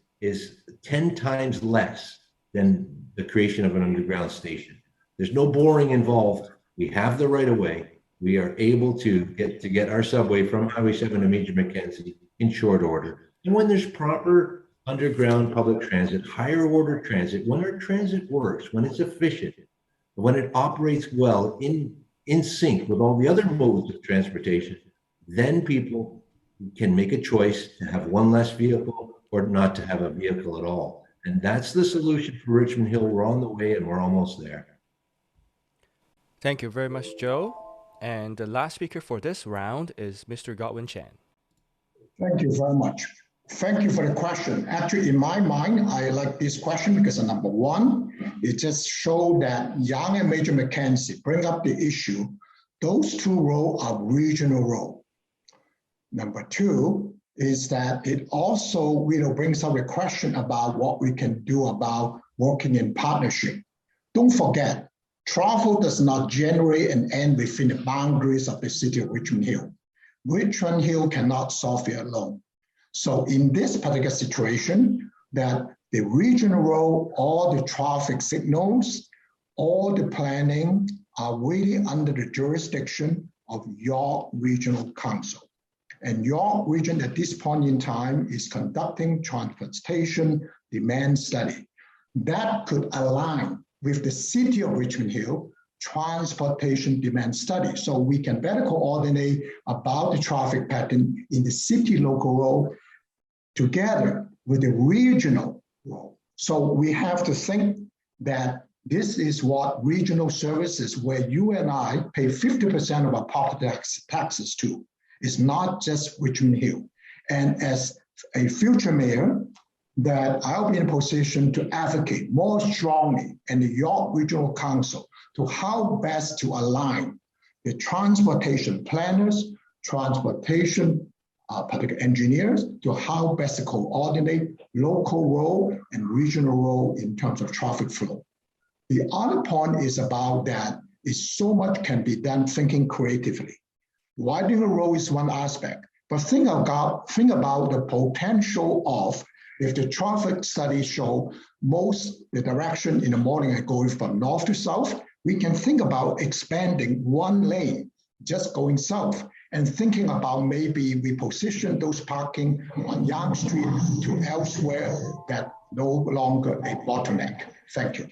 10 times less than the creation of an underground station. There's no boring involved. We have the right of way. We are able to get our subway from Highway 7 to Major Mackenzie in short order. And when there's proper underground public transit, higher order transit, when our transit works, when it's efficient, when it operates well in sync with all the other modes of transportation, then people can make a choice to have one less vehicle or not to have a vehicle at all. And that's the solution for Richmond Hill. We're on the way and we're almost there. Thank you very much, Joe. And the last speaker for this round is Mr. Godwin Chan. Thank you very much. Thank you for the question. Actually, in my mind, I like this question because number one, it just showed that Yonge and Major Mackenzie bring up the issue. Those two roads are regional roads. Number two is that it also brings up a question about what we can do about working in partnership. Don't forget, travel does not generate and end within the boundaries of the city of Richmond Hill. Richmond Hill cannot solve it alone. So in this particular situation, that the regional road, all the traffic signals, all the planning are really under the jurisdiction of York Regional Council. And York Region at this point in time is conducting transportation demand study. That could align with the city of Richmond Hill transportation demand study. So we can better coordinate about the traffic pattern in the city local road together with the regional road. So we have to think that this is what regional services where you and I pay 50% of our property taxes to. It's not just Richmond Hill. And as a future mayor, that I'll be in a position to advocate more strongly in the York Regional Council to how best to align the transportation planners, transportation particular engineers to how best to coordinate local road and regional road in terms of traffic flow. The other point is about that is so much can be done thinking creatively. Widening a road is one aspect, but think about the potential of if the traffic studies show the direction in the morning are going from north to south, we can think about expanding one lane, just going south, and thinking about maybe we position those parking on Yonge Street to elsewhere that no longer a bottleneck. Thank you.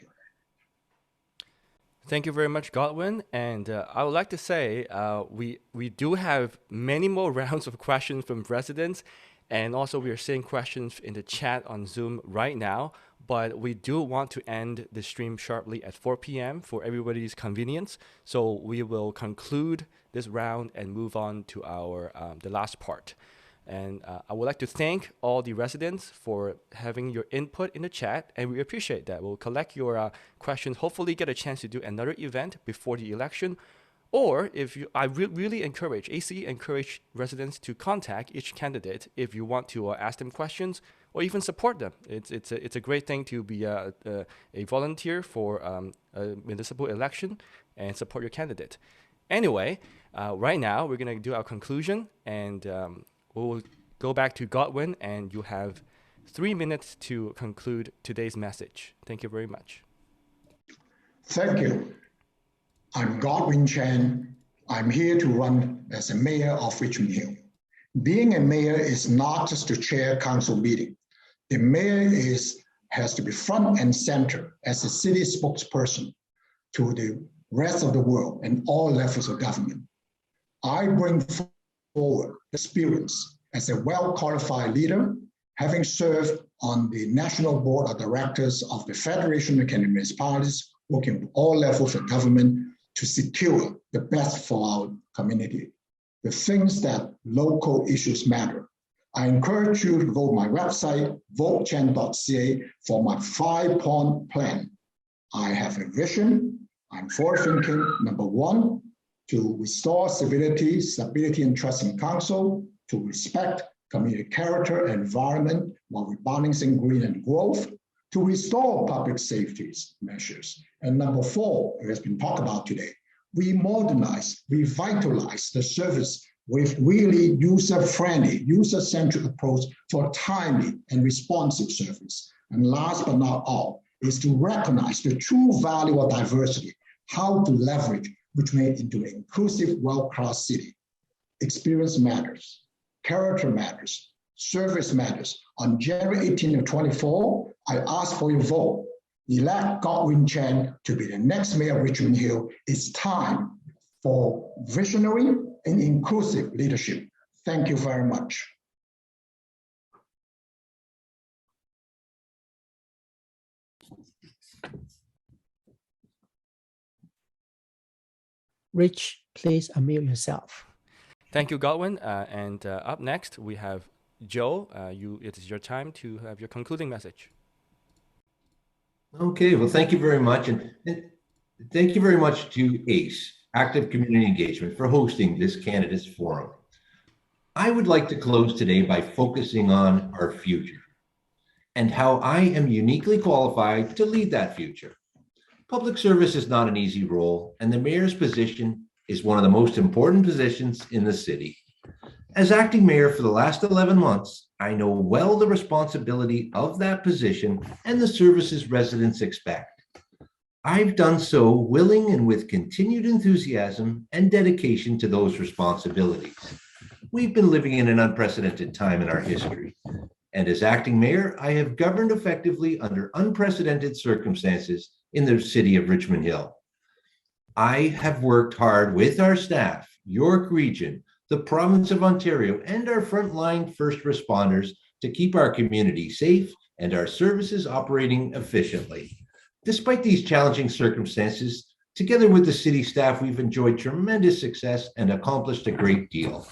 Thank you very much, Godwin. And I would like to say we do have many more rounds of questions from residents. And also we are seeing questions in the chat on Zoom right now. But we do want to end the stream sharply at 4 p.m. for everybody's convenience. So we will conclude this round and move on to our the last part. And I would like to thank all the residents for having your input in the chat, and we appreciate that. We'll collect your questions, hopefully get a chance to do another event before the election. Or if you, I really encourage, ACE encourage residents to contact each candidate if you want to ask them questions or even support them. It's a great thing to be a volunteer for a municipal election and support your candidate. Anyway, right now we're going to do our conclusion, and we'll go back to Godwin, and you have 3 minutes to conclude today's message. Thank you very much. Thank you. I'm Godwin Chen. I'm here to run as a mayor of Richmond Hill. Being a mayor is not just to chair council meeting. The mayor has to be front and center as a city spokesperson to the rest of the world and all levels of government. I bring forward experience as a well-qualified leader having served on the National Board of Directors of the Federation of Canadian Municipalities, working with all levels of government to secure the best for our community, the things that local issues matter. I encourage you to go to my website, votechen.ca, for my 5-point plan. I have a vision. I'm forward-thinking. Number one, to restore civility, stability, and trust in council, to respect community character and environment while rebalancing green and growth, to restore public safety measures. And number four, it has been talked about today, we modernize, revitalize the service with really user-friendly, user-centric approach for timely and responsive service. And last but not all, is to recognize the true value of diversity, how to leverage Richmond into an inclusive, world-class city. Experience matters, character matters, service matters. On January 18 of 24, I ask for your vote. Elect Godwin Chen to be the next mayor of Richmond Hill. It's time for visionary and inclusive leadership. Thank you very much. Rich, please unmute yourself. Thank you, Godwin. Up next, we have Joe. It is your time to have your concluding message. Okay, well, thank you very much. And thank you very much to ACE, Active Community Engagement, for hosting this candidates forum. I would like to close today by focusing on our future and how I am uniquely qualified to lead that future. Public service is not an easy role, and the mayor's position is one of the most important positions in the city. As acting mayor for the last 11 months, I know well the responsibility of that position and the services residents expect. I've done so willing and with continued enthusiasm and dedication to those responsibilities. We've been living in an unprecedented time in our history, and as acting mayor, I have governed effectively under unprecedented circumstances in the city of Richmond Hill. I have worked hard with our staff, York Region, the province of Ontario, and our frontline first responders to keep our community safe and our services operating efficiently. Despite these challenging circumstances, together with the city staff, we've enjoyed tremendous success and accomplished a great deal.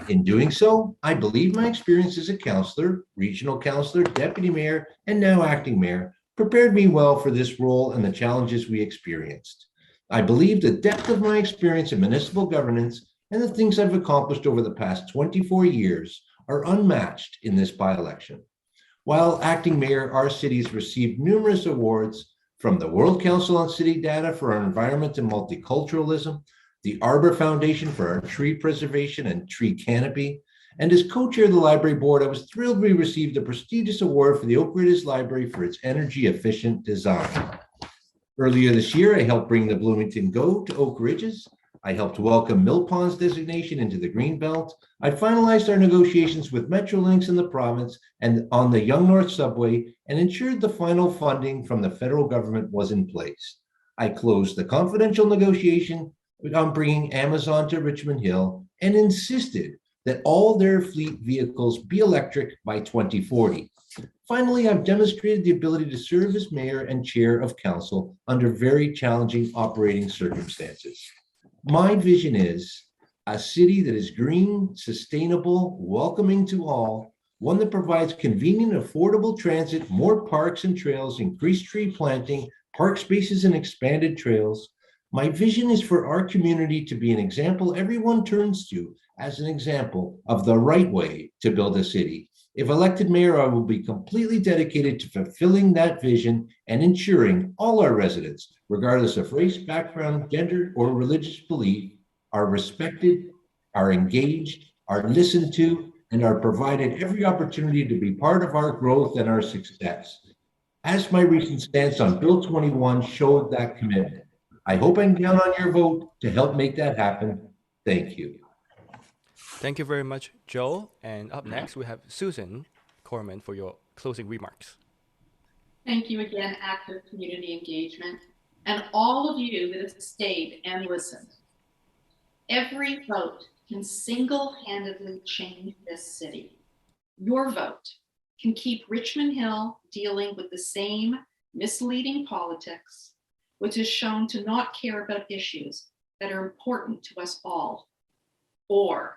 In doing so, I believe my experience as a councillor, regional councillor, deputy mayor, and now acting mayor prepared me well for this role and the challenges we experienced. I believe the depth of my experience in municipal governance and the things I've accomplished over the past 24 years are unmatched in this by-election. While acting mayor, our city has received numerous awards from the World Council on City Data for our environment and multiculturalism, the Arbor Foundation for our tree preservation and tree canopy, and as co-chair of the library board, I was thrilled we received the prestigious award for the Oak Ridges Library for its energy-efficient design. Earlier this year, I helped bring the Bloomington Go to Oak Ridges. I helped welcome Mill Pond's designation into the Greenbelt. I finalized our negotiations with Metrolinx in the province and on the Young North Subway and ensured the final funding from the federal government was in place. I closed the confidential negotiation on bringing Amazon to Richmond Hill and insisted that all their fleet vehicles be electric by 2040. Finally, I've demonstrated the ability to serve as mayor and chair of council under very challenging operating circumstances. My vision is a city that is green, sustainable, welcoming to all, one that provides convenient, affordable transit, more parks and trails, increased tree planting, park spaces, and expanded trails. My vision is for our community to be an example everyone turns to as an example of the right way to build a city. If elected mayor, I will be completely dedicated to fulfilling that vision and ensuring all our residents, regardless of race, background, gender, or religious belief, are respected, are engaged, are listened to, and are provided every opportunity to be part of our growth and our success. As my recent stance on Bill 21 showed that commitment, I hope I can count on your vote to help make that happen. Thank you. Thank you very much, Joe. And up next, we have Susan Corman for your closing remarks. Thank you again, Active Community Engagement, and all of you that have stayed and listened. Every vote can single-handedly change this city. Your vote can keep Richmond Hill dealing with the same misleading politics, which is shown to not care about issues that are important to us all, or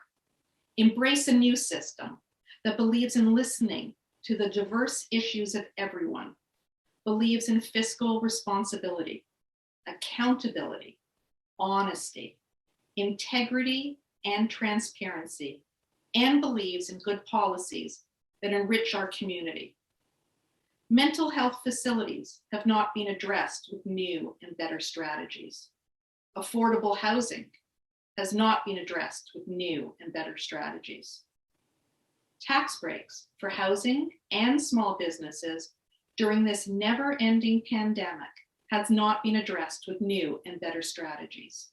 embrace a new system that believes in listening to the diverse issues of everyone, believes in fiscal responsibility, accountability, honesty, integrity, and transparency, and believes in good policies that enrich our community. Mental health facilities have not been addressed with new and better strategies. Affordable housing has not been addressed with new and better strategies. Tax breaks for housing and small businesses during this never-ending pandemic has not been addressed with new and better strategies.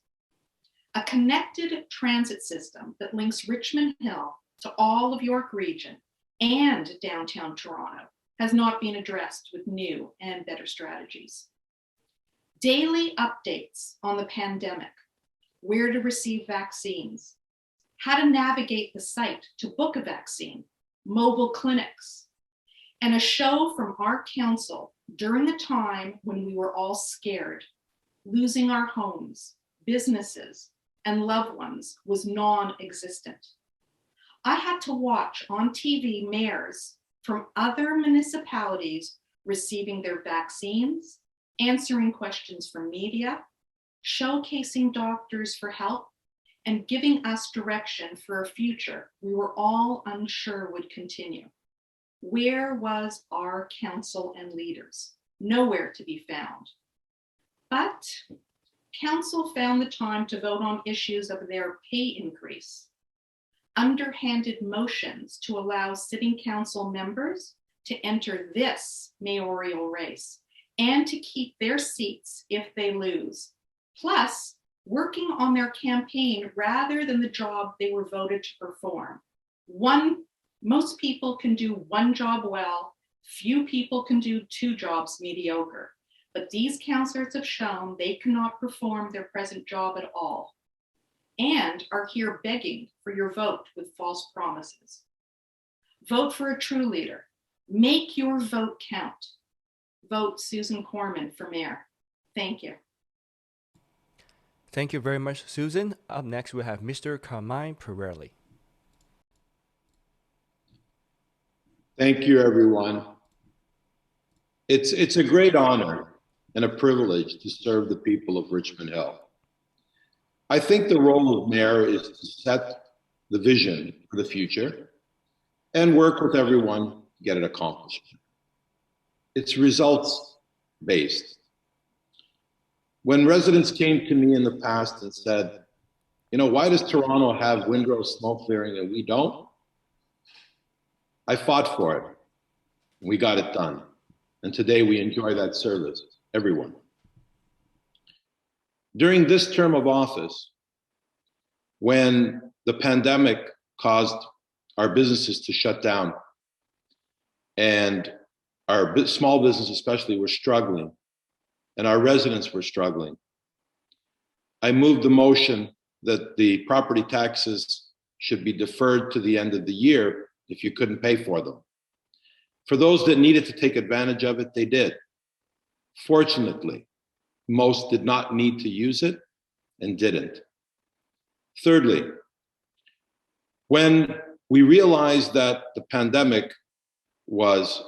A connected transit system that links Richmond Hill to all of York Region and downtown Toronto has not been addressed with new and better strategies. Daily updates on the pandemic, where to receive vaccines, how to navigate the site to book a vaccine, mobile clinics, and a show from our council during a time when we were all scared, losing our homes, businesses, and loved ones was non-existent. I had to watch on TV mayors from other municipalities receiving their vaccines, answering questions from media, showcasing doctors for help, and giving us direction for a future we were all unsure would continue. Where was our council and leaders? Nowhere to be found. But council found the time to vote on issues of their pay increase, underhanded motions to allow sitting council members to enter this mayoral race and to keep their seats if they lose, plus working on their campaign rather than the job they were voted to perform. Most people can do one job well, few people can do two jobs mediocre, but these councillors have shown they cannot perform their present job at all and are here begging for your vote with false promises. Vote for a true leader. Make your vote count. Vote Susan Corman for mayor. Thank you. Thank you very much, Susan. Up next, we have Mr. Carmine Pirelli. Thank you, everyone. It's a great honor and a privilege to serve the people of Richmond Hill. I think the role of mayor is to set the vision for the future and work with everyone to get it accomplished. It's results-based. When residents came to me in the past and said, you know, why does Toronto have windrow smoke clearing and we don't? I fought for it. We got it done. And today we enjoy that service, everyone. During this term of office, when the pandemic caused our businesses to shut down and our small business especially were struggling and our residents were struggling, I moved the motion that the property taxes should be deferred to the end of the year if you couldn't pay for them. For those that needed to take advantage of it, they did. Fortunately, most did not need to use it and didn't. Thirdly, when we realized that the pandemic was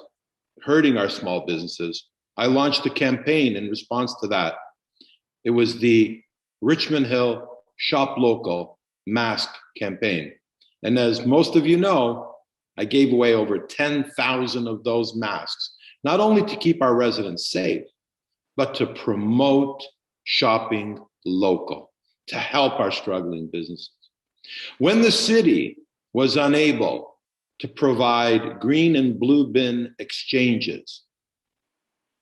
hurting our small businesses, I launched a campaign in response to that. It was the Richmond Hill Shop Local Mask campaign. And as most of you know, I gave away over 10,000 of those masks, not only to keep our residents safe, but to promote shopping local, to help our struggling businesses. When the city was unable to provide green and blue bin exchanges,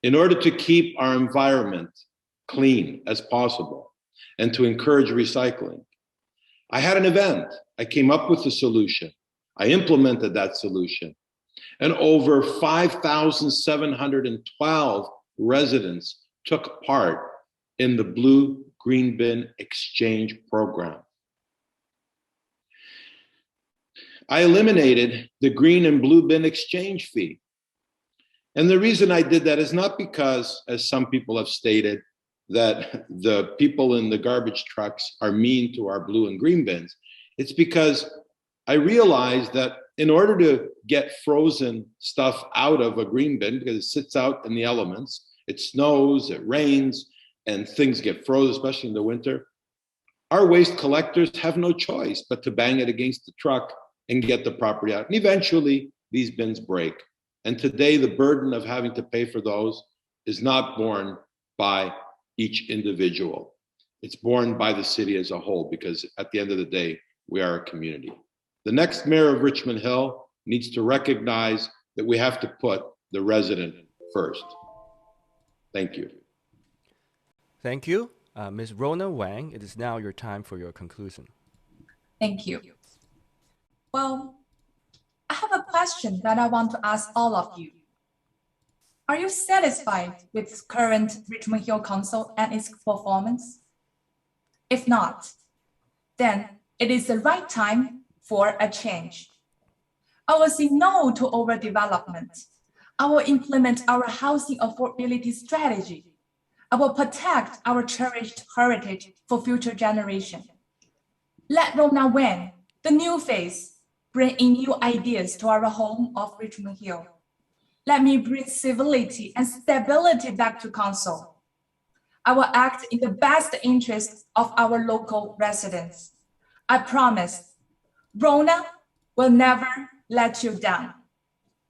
in order to keep our environment clean as possible and to encourage recycling, I had an event. I came up with a solution. I implemented that solution. And over 5,712 residents took part in the Blue Green Bin Exchange program. I eliminated the green and blue bin exchange fee. And the reason I did that is not because, as some people have stated, that the people in the garbage trucks are mean to our blue and green bins. It's because I realized that in order to get frozen stuff out of a green bin, because it sits out in the elements, it snows, it rains, and things get frozen, especially in the winter, our waste collectors have no choice but to bang it against the truck and get the property out. And eventually, these bins break. And today, the burden of having to pay for those is not borne by each individual. It's borne by the city as a whole, because at the end of the day, we are a community. The next mayor of Richmond Hill needs to recognize that we have to put the resident first. Thank you. Thank you. Ms. Rona Wang, it is now your time for your conclusion. Thank you. Well, I have a question that I want to ask all of you. Are you satisfied with current Richmond Hill Council and its performance? If not, then it is the right time for a change. I will say no to overdevelopment. I will implement our housing affordability strategy. I will protect our cherished heritage for future generations. Let Rona Wang, the new face, bring in new ideas to our home of Richmond Hill. Let me bring civility and stability back to council. I will act in the best interest of our local residents. I promise, Rona will never let you down.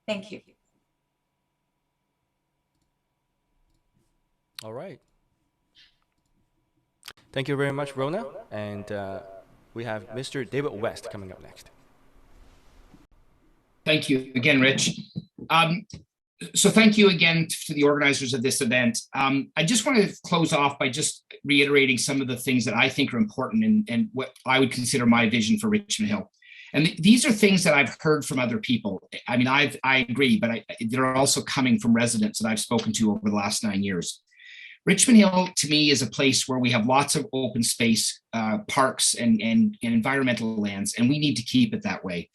Thank you. All right. Thank you very much, Rona. And we have Mr. David West coming up next. Thank you again, Rich. So thank you again to the organizers of this event. I just want to close off by just reiterating some of the things that I think are important and what I would consider my vision for Richmond Hill. And these are things that I've heard from other people. I mean, I agree, but they're also coming from residents that I've spoken to over the last 9 years. Richmond Hill, to me, is a place where we have lots of open space, parks, and environmental lands, and we need to keep it that way.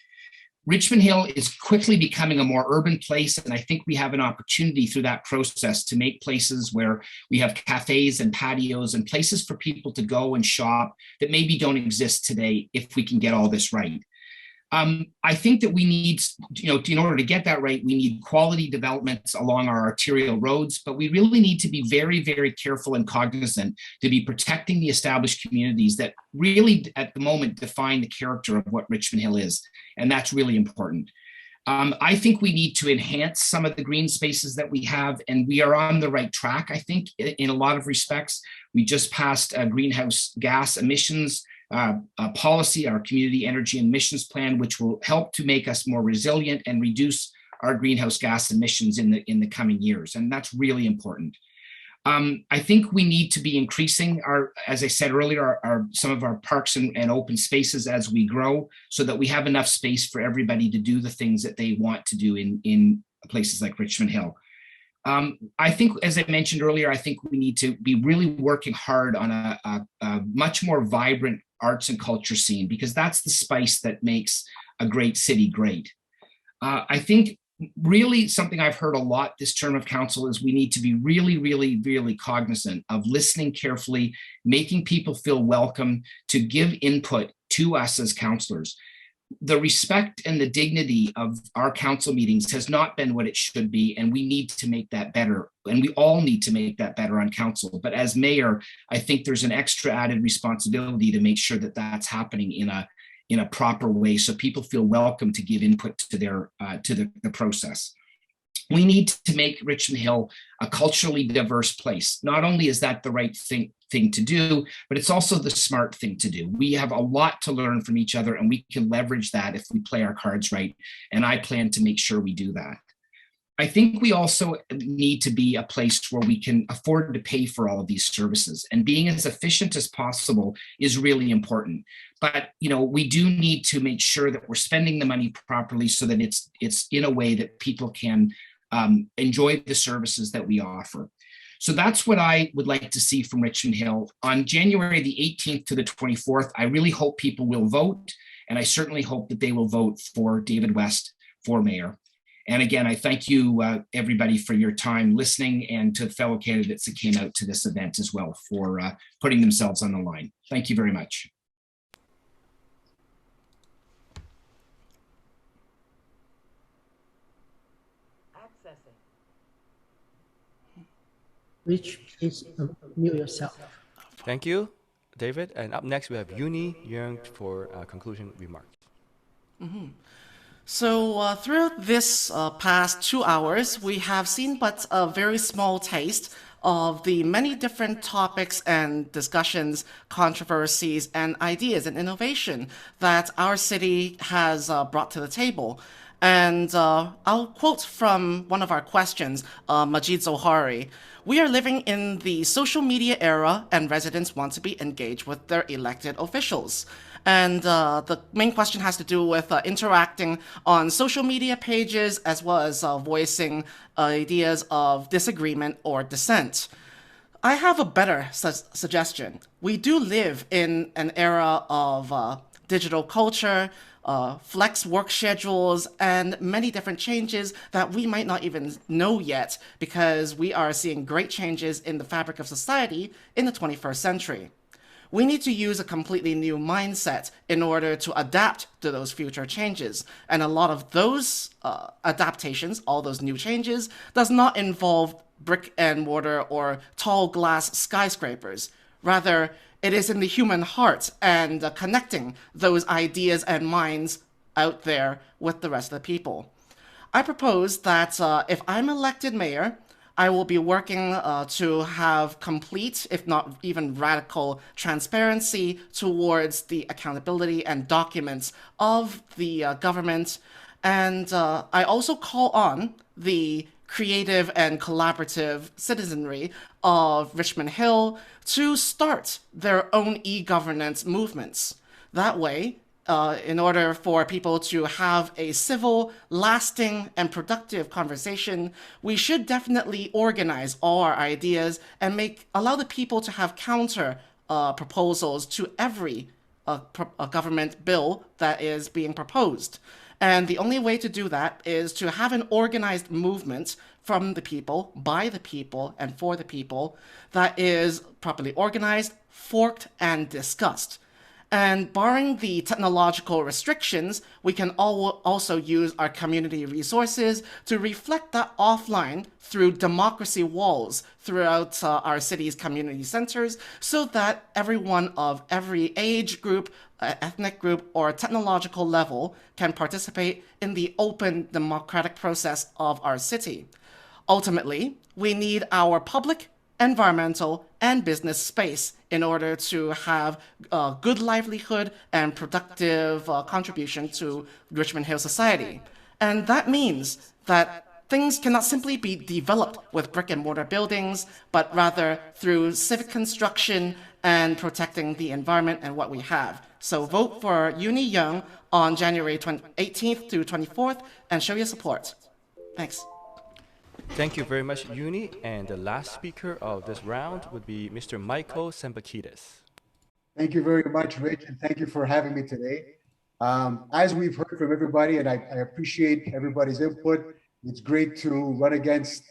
Richmond Hill is quickly becoming a more urban place, and I think we have an opportunity through that process to make places where we have cafes and patios and places for people to go and shop that maybe don't exist today if we can get all this right. I think that we need, in order to get that right, we need quality developments along our arterial roads, but we really need to be very, very careful and cognizant to be protecting the established communities that really, at the moment, define the character of what Richmond Hill is. And that's really important. I think we need to enhance some of the green spaces that we have, and we are on the right track, I think, in a lot of respects. We just passed a greenhouse gas emissions policy, our community energy emissions plan, which will help to make us more resilient and reduce our greenhouse gas emissions in the coming years. And that's really important. I think we need to be increasing our, as I said earlier, some of our parks and open spaces as we grow, so that we have enough space for everybody to do the things that they want to do in places like Richmond Hill. I think, as I mentioned earlier, I think we need to be really working hard on a much more vibrant arts and culture scene, because that's the spice that makes a great city great. I think really something I've heard a lot this term of council is we need to be really, really, really cognizant of listening carefully, making people feel welcome, to give input to us as councillors. The respect and the dignity of our council meetings has not been what it should be, and we need to make that better. And we all need to make that better on council. But as mayor, I think there's an extra added responsibility to make sure that that's happening in a proper way, so people feel welcome to give input to their the process. We need to make Richmond Hill a culturally diverse place. Not only is that the right thing to do, but it's also the smart thing to do. We have a lot to learn from each other, and we can leverage that if we play our cards right. And I plan to make sure we do that. I think we also need to be a place where we can afford to pay for all of these services, and being as efficient as possible is really important. But we do need to make sure that we're spending the money properly, so that it's in a way that people can enjoy the services that we offer. So that's what I would like to see from Richmond Hill. On January the 18th to the 24th, I really hope people will vote And I certainly hope that they will vote for David West for mayor. And again, I thank you, everybody, for your time listening, and to fellow candidates that came out to this event as well for putting themselves on the line. Thank you very much. Rich, please mute yourself. Thank you, David. And up next, we have Yuni Yang for conclusion remarks. Mm-hmm. So throughout this past 2 hours, we have seen but a very small taste of the many different topics and discussions, controversies, and ideas and innovation that our city has brought to the table. And I'll quote from one of our questions, Majid Zohari. We are living in the social media era, and residents want to be engaged with their elected officials. And the main question has to do with interacting on social media pages, as well as voicing ideas of disagreement or dissent. I have a better suggestion. We do live in an era of digital culture, flex work schedules, and many different changes that we might not even know yet, because we are seeing great changes in the fabric of society in the 21st century. We need to use a completely new mindset in order to adapt to those future changes. And a lot of those adaptations, all those new changes, does not involve brick and mortar or tall glass skyscrapers. Rather, it is in the human heart and connecting those ideas and minds out there with the rest of the people. I propose that if I'm elected mayor, I will be working to have complete, if not even radical, transparency towards the accountability and documents of the government. And I also call on the creative and collaborative citizenry of Richmond Hill to start their own e-governance movements. That way, in order for people to have a civil, lasting, and productive conversation, we should definitely organize all our ideas and allow the people to have counter proposals to every government bill that is being proposed. And the only way to do that is to have an organized movement from the people, by the people, and for the people that is properly organized, forked, and discussed. And barring the technological restrictions, we can also use our community resources to reflect that offline through democracy walls throughout our city's community centers, so that everyone of every age group, ethnic group, or technological level can participate in the open democratic process of our city. Ultimately, we need our public, environmental, and business space in order to have a good livelihood and productive contribution to Richmond Hill society. And that means that things cannot simply be developed with brick and mortar buildings, but rather through civic construction and protecting the environment and what we have. So vote for Yuni Yang on January 18th to 24th and show your support. Thanks. Thank you very much, Yuni. And the last speaker of this round would be Mr. Michael Sampakitis. Thank you very much, Rich, and thank you for having me today. As we've heard from everybody, and I appreciate everybody's input, it's great to run against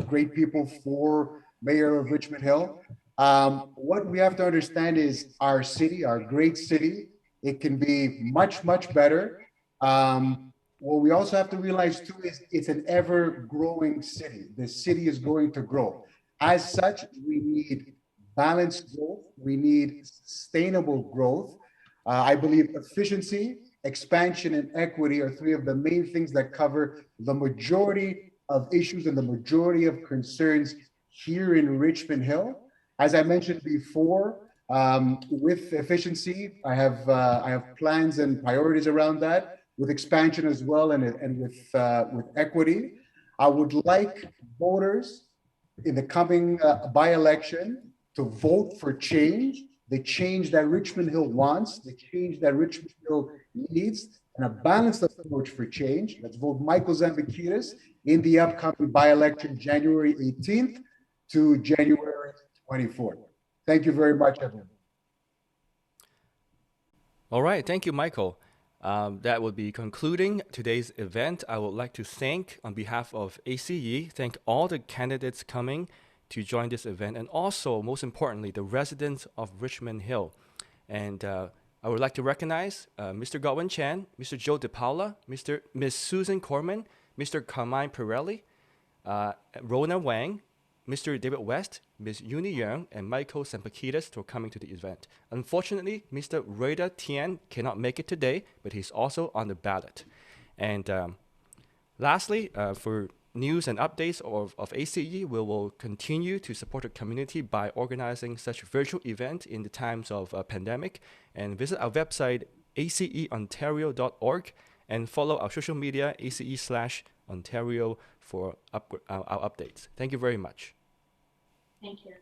great people for mayor of Richmond Hill. What we have to understand is our city, our great city, it can be much, much better. What we also have to realize too is it's an ever-growing city. The city is going to grow. As such, we need balanced growth. We need sustainable growth. I believe efficiency, expansion, and equity are three of the main things that cover the majority of issues and the majority of concerns here in Richmond Hill. As I mentioned before, with efficiency, I have plans and priorities around that. With expansion as well, and with equity, I would like voters in the coming by-election to vote for change, the change that Richmond Hill wants, the change that Richmond Hill needs, and a balanced approach for change. Let's vote Michael Sampakitis in the upcoming by-election, January 18th to January 24th. Thank you very much, everyone. All right, thank you, Michael. That will be concluding today's event. I would like to thank, on behalf of ACE, thank all the candidates coming to join this event, and also, most importantly, the residents of Richmond Hill. And I would like to recognize Mr. Godwin Chan, Mr. Joe De Paula, Ms. Susan Corman, Mr. Carmine Pirelli, Rona Wang, Mr. David West, Ms. Yuni Yang, and Michael Sampakitis for coming to the event. Unfortunately, Mr. Rona Tian cannot make it today, but he's also on the ballot. And lastly, for news and updates of ACE, we will continue to support the community by organizing such virtual events in the times of pandemic, and visit our website aceontario.org and follow our social media ace/Ontario for our updates. Thank you very much. Thank you.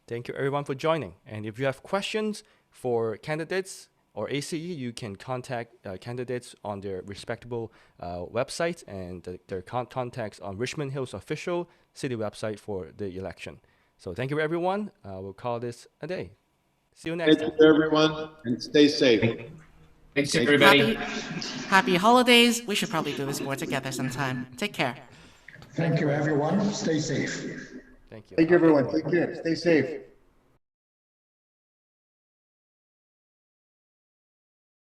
Thank you everyone for joining. And if you have questions for candidates or ACE, you can contact candidates on their respectable websites and their contacts on Richmond Hill's official city website for the election. So thank you everyone. We'll call this a day. See you next time. Thank you everyone, and stay safe. Thanks everybody. Happy holidays. We should probably do this more together sometime. Take care. Thank you, everyone. Stay safe. Thank you. Thank you, everyone. Take care. Stay safe.